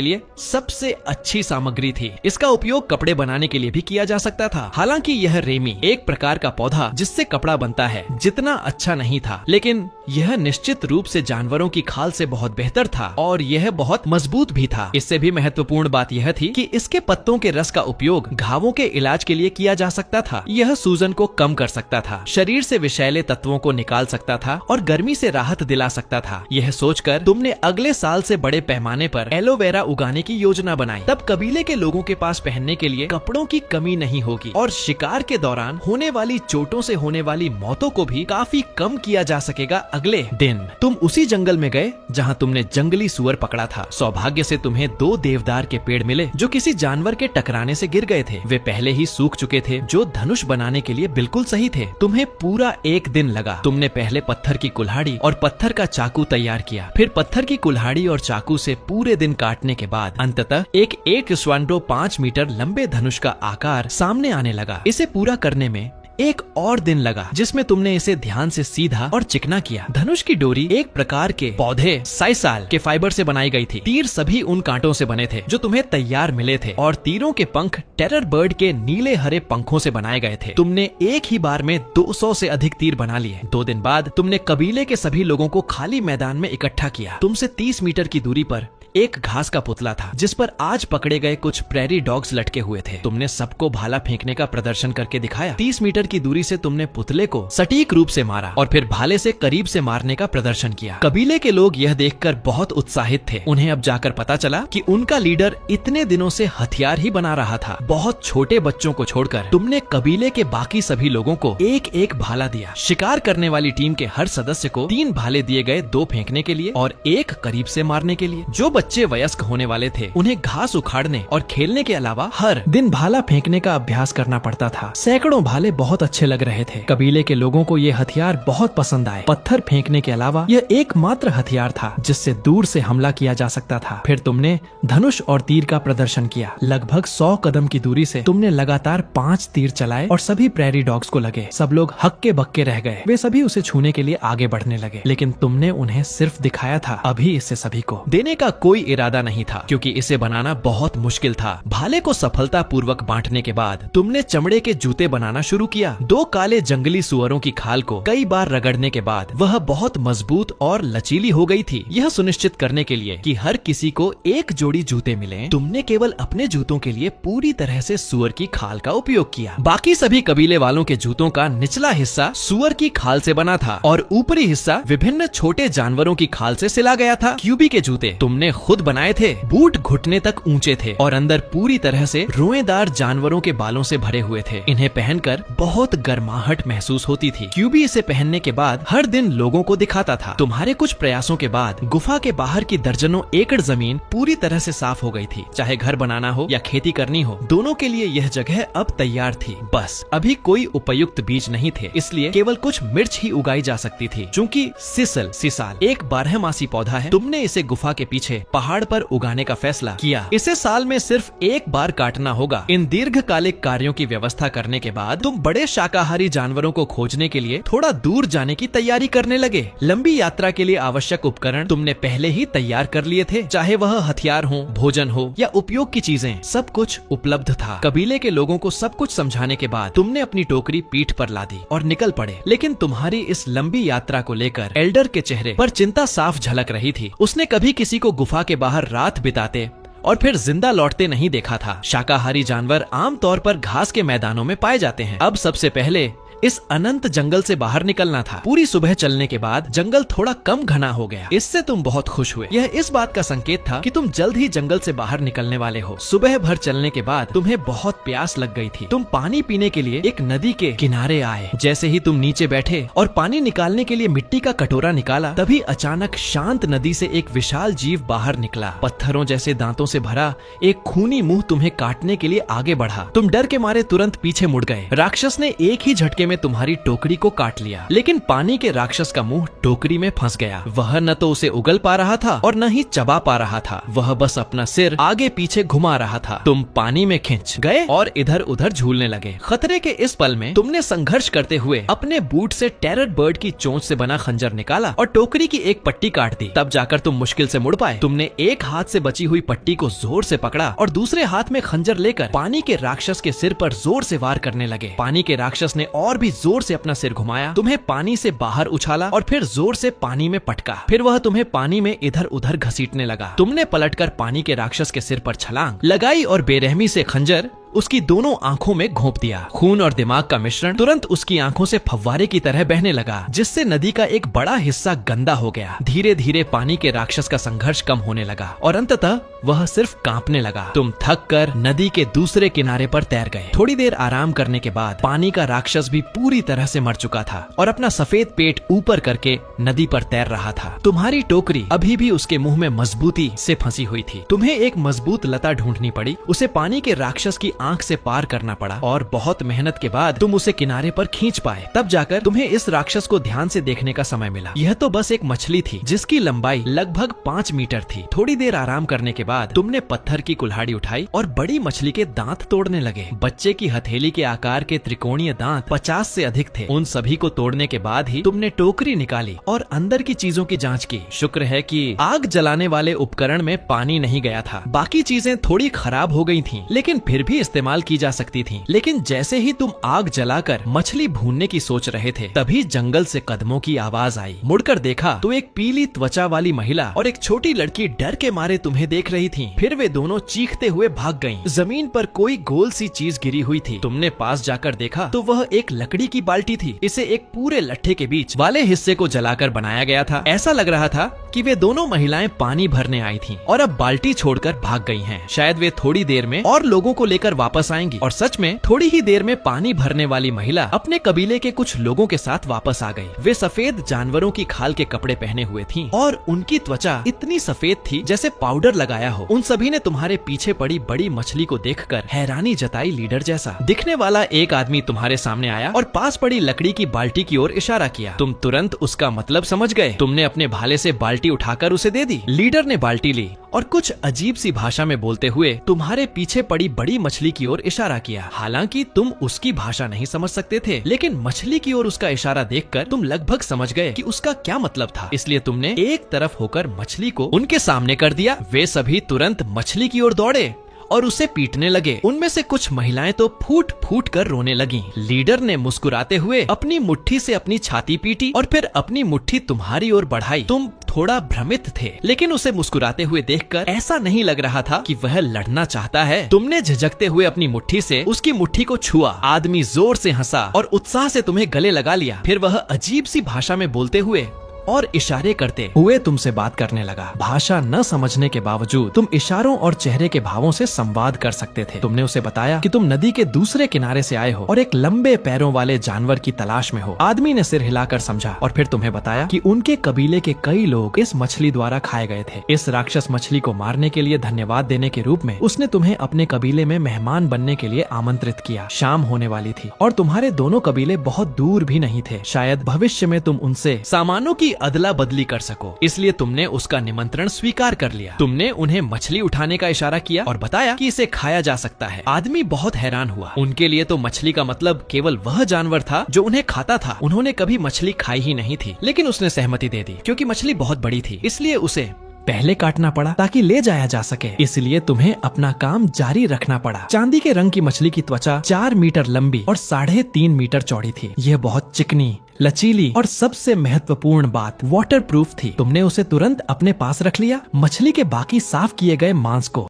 लिए सबसे अच्छी सामग्री थी। इसका उपयोग कपड़े बनाने के लिए भी किया जा सकता था। हालांकि यह रेमी, एक प्रकार का पौधा जिससे कपड़ा बनता है, जितना अच्छा नहीं था, लेकिन यह निश्चित रूप से जानवरों की खाल से बहुत बेहतर था और यह बहुत मजबूत भी था। इससे भी महत्वपूर्ण बात यह थी कि इसके पत्तों के रस का उपयोग घावों के इलाज के लिए किया जा सकता था। यह सूजन को कम कर सकता था, शरीर से विषैले तत्वों को निकाल सकता था और गर्मी से राहत दिला सकता था। यह सोचकर तुमने अगले साल से बड़े पैमाने पर एलोवेरा उगाने की योजना बनाई। तब कबीले के लोगों के पास पहनने के लिए कपड़ों की कमी नहीं होगी और शिकार के दौरान होने वाली चोटों से होने वाली मौतों को भी काफी कम किया जा सकेगा। अगले दिन तुम उसी जंगल में गए जहां तुमने जंगली सुअर पकड़ा था। सौभाग्य से तुम्हें 2 देवदार के पेड़ मिले जो किसी जानवर के टकराने से गिर गए थे। वे पहले ही सूख चुके थे, जो धनुष बनाने के लिए बिल्कुल सही थे। तुम्हें पूरा 1 दिन लगा। तुमने पहले पत्थर की कुल्हाड़ी और पत्थर का चाकू तैयार किया, फिर पत्थर की कुल्हाड़ी और चाकू से पूरे दिन काटने के बाद अंततः एक 1.5 मीटर लंबे धनुष का आकार सामने आने लगा। इसे पूरा करने में एक और दिन लगा, जिसमें तुमने इसे ध्यान से सीधा और चिकना किया। धनुष की डोरी एक प्रकार के पौधे साइसाल के फाइबर से बनाई गई थी। तीर सभी उन कांटों से बने थे जो तुम्हें तैयार मिले थे और तीरों के पंख टेरर बर्ड के नीले हरे पंखों से बनाए गए थे। तुमने एक ही बार में 200 से अधिक तीर बना लिए। 2 दिन बाद तुमने कबीले के सभी लोगों को खाली मैदान में इकट्ठा किया। तुमसे 30 मीटर की दूरी पर एक घास का पुतला था जिस पर आज पकड़े गए कुछ प्रेरी डॉग्स लटके हुए थे। तुमने सबको भाला फेंकने का प्रदर्शन करके दिखाया। 30 मीटर की दूरी से तुमने पुतले को सटीक रूप से मारा और फिर भाले से करीब से मारने का प्रदर्शन किया। कबीले के लोग यह देखकर बहुत उत्साहित थे। उन्हें अब जाकर पता चला कि उनका लीडर इतने दिनों से हथियार ही बना रहा था। बहुत छोटे बच्चों को छोड़कर तुमने कबीले के बाकी सभी लोगों को एक एक भाला दिया। शिकार करने वाली टीम के हर सदस्य को 3 भाले दिए गए, 2 फेंकने के लिए और 1 करीब से मारने के लिए। जो बच्चे वयस्क होने वाले थे उन्हें घास उखाड़ने और खेलने के अलावा हर दिन भाला फेंकने का अभ्यास करना पड़ता था। सैकड़ों भाले बहुत अच्छे लग रहे थे। कबीले के लोगों को ये हथियार बहुत पसंद आए। पत्थर फेंकने के अलावा यह एकमात्र हथियार था जिससे दूर से हमला किया जा सकता था। फिर तुमने धनुष और तीर का प्रदर्शन किया। लगभग 100 कदम की दूरी से तुमने लगातार 5 तीर चलाए और सभी प्रेरी डॉग्स को लगे। सब लोग हक्के बक्के रह गए। वे सभी उसे छूने के लिए आगे बढ़ने लगे, लेकिन तुमने उन्हें सिर्फ दिखाया था। अभी इसे सभी को देने का कोई इरादा नहीं था क्योंकि इसे बनाना बहुत मुश्किल था। भाले को सफलता पूर्वक बांटने के बाद तुमने चमड़े के जूते बनाना शुरू किया। 2 काले जंगली सुअरों की खाल को कई बार रगड़ने के बाद वह बहुत मजबूत और लचीली हो गई थी। यह सुनिश्चित करने के लिए कि हर किसी को एक जोड़ी जूते मिले, तुमने केवल अपने जूतों के लिए पूरी तरह से सुअर की खाल का उपयोग किया। बाकी सभी कबीले वालों के जूतों का निचला हिस्सा सुअर की खाल से बना था और ऊपरी हिस्सा विभिन्न छोटे जानवरों की खाल से सिला गया था। क्यूबी के जूते तुमने खुद बनाए थे। बूट घुटने तक ऊंचे थे और अंदर पूरी तरह से रोएदार जानवरों के बालों से भरे हुए थे। इन्हें पहनकर बहुत गर्माहट महसूस होती थी। क्यूबी इसे पहनने के बाद हर दिन लोगों को दिखाता था। तुम्हारे कुछ प्रयासों के बाद गुफा के बाहर की दर्जनों एकड़ जमीन पूरी तरह से साफ हो गई थी। चाहे घर बनाना हो या खेती करनी हो, दोनों के लिए यह जगह अब तैयार थी। बस अभी कोई उपयुक्त बीज नहीं थे, इसलिए केवल कुछ मिर्च ही उगाई जा सकती थी। चूंकि सिसाल एक 12मासी पौधा है, तुमने इसे गुफा के पीछे पहाड़ पर उगाने का फैसला किया। इसे साल में सिर्फ एक बार काटना होगा। इन दीर्घकालिक कार्यों की व्यवस्था करने के बाद तुम बड़े शाकाहारी जानवरों को खोजने के लिए थोड़ा दूर जाने की तैयारी करने लगे। लंबी यात्रा के लिए आवश्यक उपकरण तुमने पहले ही तैयार कर लिए थे, चाहे वह हथियार हो, भोजन हो या उपयोग की चीजें, सब कुछ उपलब्ध था। कबीले के लोगों को सब कुछ समझाने के बाद तुमने अपनी टोकरी पीठ पर लादी और निकल पड़े। लेकिन तुम्हारी इस लंबी यात्रा को लेकर एल्डर के चेहरे पर चिंता साफ झलक रही थी। उसने कभी किसी को गुफा के बाहर रात बिताते और फिर जिंदा लौटते नहीं देखा था। शाकाहारी जानवर आमतौर पर घास के मैदानों में पाए जाते हैं। अब सबसे पहले इस अनंत जंगल से बाहर निकलना था। पूरी सुबह चलने के बाद जंगल थोड़ा कम घना हो गया। इससे तुम बहुत खुश हुए। यह इस बात का संकेत था कि तुम जल्द ही जंगल से बाहर निकलने वाले हो। सुबह भर चलने के बाद तुम्हें बहुत प्यास लग गई थी। तुम पानी पीने के लिए एक नदी के किनारे आए। जैसे ही तुम नीचे बैठे और पानी निकालने के लिए मिट्टी का कटोरा निकाला, तभी अचानक शांत नदी से एक विशाल जीव बाहर निकला। पत्थरों जैसे दांतों से भरा एक खूनी मुंह तुम्हें काटने के लिए आगे बढ़ा। तुम डर के मारे तुरंत पीछे मुड़ गए। राक्षस ने एक ही झटके में तुम्हारी टोकरी को काट लिया, लेकिन पानी के राक्षस का मुंह टोकरी में फंस गया। वह न तो उसे उगल पा रहा था और न ही चबा पा रहा था। वह बस अपना सिर आगे पीछे घुमा रहा था। तुम पानी में खिंच गए और इधर उधर झूलने लगे। खतरे के इस पल में तुमने संघर्ष करते हुए अपने बूट से टेरर बर्ड की चोंच से बना खंजर निकाला और टोकरी की एक पट्टी काट दी। तब जाकर तुम मुश्किल से मुड़ पाए। तुमने एक हाथ से बची हुई पट्टी को जोर से पकड़ा और दूसरे हाथ में खंजर लेकर पानी के राक्षस के सिर पर जोर से वार करने लगे। पानी के राक्षस ने और भी जोर से अपना सिर घुमाया, तुम्हें पानी से बाहर उछाला और फिर जोर से पानी में पटका। फिर वह तुम्हें पानी में इधर उधर घसीटने लगा। तुमने पलटकर पानी के राक्षस के सिर पर छलांग लगाई और बेरहमी से खंजर उसकी दोनों आंखों में घोंप दिया। खून और दिमाग का मिश्रण तुरंत उसकी आंखों से फव्वारे की तरह बहने लगा, जिससे नदी का एक बड़ा हिस्सा गंदा हो गया। धीरे धीरे पानी के राक्षस का संघर्ष कम होने लगा और अंततः वह सिर्फ कांपने लगा। तुम थक कर नदी के दूसरे किनारे पर तैर गए। थोड़ी देर आराम करने के बाद पानी का राक्षस भी पूरी तरह से मर चुका था और अपना सफेद पेट ऊपर करके नदी पर तैर रहा था। तुम्हारी टोकरी अभी भी उसके मुंह में मजबूती से फंसी हुई थी। तुम्हें एक मजबूत लता ढूंढनी पड़ी। उसे पानी के राक्षस की आंख से पार करना पड़ा और बहुत मेहनत के बाद तुम उसे किनारे पर खींच पाए। तब जाकर तुम्हें इस राक्षस को ध्यान से देखने का समय मिला। यह तो बस एक मछली थी जिसकी लंबाई लगभग 5 मीटर थी। थोड़ी देर आराम करने के बाद तुमने पत्थर की कुल्हाड़ी उठाई और बड़ी मछली के दांत तोड़ने लगे। बच्चे की हथेली के आकार के त्रिकोणीय दांत 50 से अधिक थे। उन सभी को तोड़ने के बाद ही तुमने टोकरी निकाली और अंदर की चीजों की जांच की। शुक्र है कि आग जलाने वाले उपकरण में पानी नहीं गया था। बाकी चीजें थोड़ी खराब हो गई थी, लेकिन फिर भी इस्तेमाल इस्तेमाल की जा सकती थी। लेकिन जैसे ही तुम आग जलाकर मछली भूनने की सोच रहे थे, तभी जंगल से कदमों की आवाज आई। मुड़कर देखा तो एक पीली त्वचा वाली महिला और एक छोटी लड़की डर के मारे तुम्हें देख रही थी। फिर वे दोनों चीखते हुए भाग गईं। जमीन पर कोई गोल सी चीज गिरी हुई थी। तुमने पास जाकर देखा तो वह एक लकड़ी की बाल्टी थी। इसे एक पूरे लट्ठे के बीच वाले हिस्से को जलाकर बनाया गया था। ऐसा लग रहा था कि वे दोनों महिलाएं पानी भरने आई थीं और अब बाल्टी छोड़कर भाग गई हैं। शायद वे थोड़ी देर में और लोगों को लेकर वापस आएंगी। और सच में थोड़ी ही देर में पानी भरने वाली महिला अपने कबीले के कुछ लोगों के साथ वापस आ गई। वे सफेद जानवरों की खाल के कपड़े पहने हुए थीं और उनकी त्वचा इतनी सफेद थी जैसे पाउडर लगाया हो। उन सभी ने तुम्हारे पीछे पड़ी बड़ी मछली को देखकर हैरानी जताई। लीडर जैसा दिखने वाला एक आदमी तुम्हारे सामने आया और पास पड़ी लकड़ी की बाल्टी की ओर इशारा किया। तुम तुरंत उसका मतलब समझ गए। तुमने अपने भाले से बाल्टी उठाकर उसे दे दी। लीडर ने बाल्टी ली और कुछ अजीब सी भाषा में बोलते हुए तुम्हारे पीछे पड़ी बड़ी मछली की ओर इशारा किया। हालांकि तुम उसकी भाषा नहीं समझ सकते थे, लेकिन मछली की ओर उसका इशारा देखकर तुम लगभग समझ गए कि उसका क्या मतलब था। इसलिए तुमने एक तरफ होकर मछली को उनके सामने कर दिया। वे सभी तुरंत मछली की ओर दौड़े और उसे पीटने लगे। उनमें से कुछ महिलाएं तो फूट फूट कर रोने लगीं। लीडर ने मुस्कुराते हुए अपनी मुट्ठी से अपनी छाती पीटी और फिर अपनी मुट्ठी तुम्हारी ओर बढ़ाई। तुम थोड़ा भ्रमित थे, लेकिन उसे मुस्कुराते हुए देखकर ऐसा नहीं लग रहा था कि वह लड़ना चाहता है। तुमने झिझकते हुए अपनी मुट्ठी से उसकी मुट्ठी को छुआ। आदमी जोर से हंसा और उत्साह से तुम्हें गले लगा लिया। फिर वह अजीब सी भाषा में बोलते हुए और इशारे करते हुए तुमसे बात करने लगा। भाषा न समझने के बावजूद तुम इशारों और चेहरे के भावों से संवाद कर सकते थे। तुमने उसे बताया कि तुम नदी के दूसरे किनारे से आए हो और एक लंबे पैरों वाले जानवर की तलाश में हो। आदमी ने सिर हिलाकर समझा और फिर तुम्हें बताया कि उनके कबीले के कई लोग इस मछली द्वारा खाए गए थे। इस राक्षस मछली को मारने के लिए धन्यवाद देने के रूप में उसने तुम्हें अपने कबीले में मेहमान बनने के लिए आमंत्रित किया। शाम होने वाली थी और तुम्हारे दोनों कबीले बहुत दूर भी नहीं थे। शायद भविष्य में तुम उनसे सामानों की अदला बदली कर सको, इसलिए तुमने उसका निमंत्रण स्वीकार कर लिया। तुमने उन्हें मछली उठाने का इशारा किया और बताया कि इसे खाया जा सकता है। आदमी बहुत हैरान हुआ। उनके लिए तो मछली का मतलब केवल वह जानवर था जो उन्हें खाता था। उन्होंने कभी मछली खाई ही नहीं थी, लेकिन उसने सहमति दे दी। क्योंकि मछली बहुत बड़ी थी, इसलिए उसे पहले काटना पड़ा ताकि ले जाया जा सके। इसलिए तुम्हें अपना काम जारी रखना पड़ा। चांदी के रंग की मछली की त्वचा 4 मीटर लंबी और 3.5 मीटर चौड़ी थी। यह बहुत चिकनी, लचीली और सबसे महत्वपूर्ण बात वाटरप्रूफ थी। तुमने उसे तुरंत अपने पास रख लिया। मछली के बाकी साफ किए गए मांस को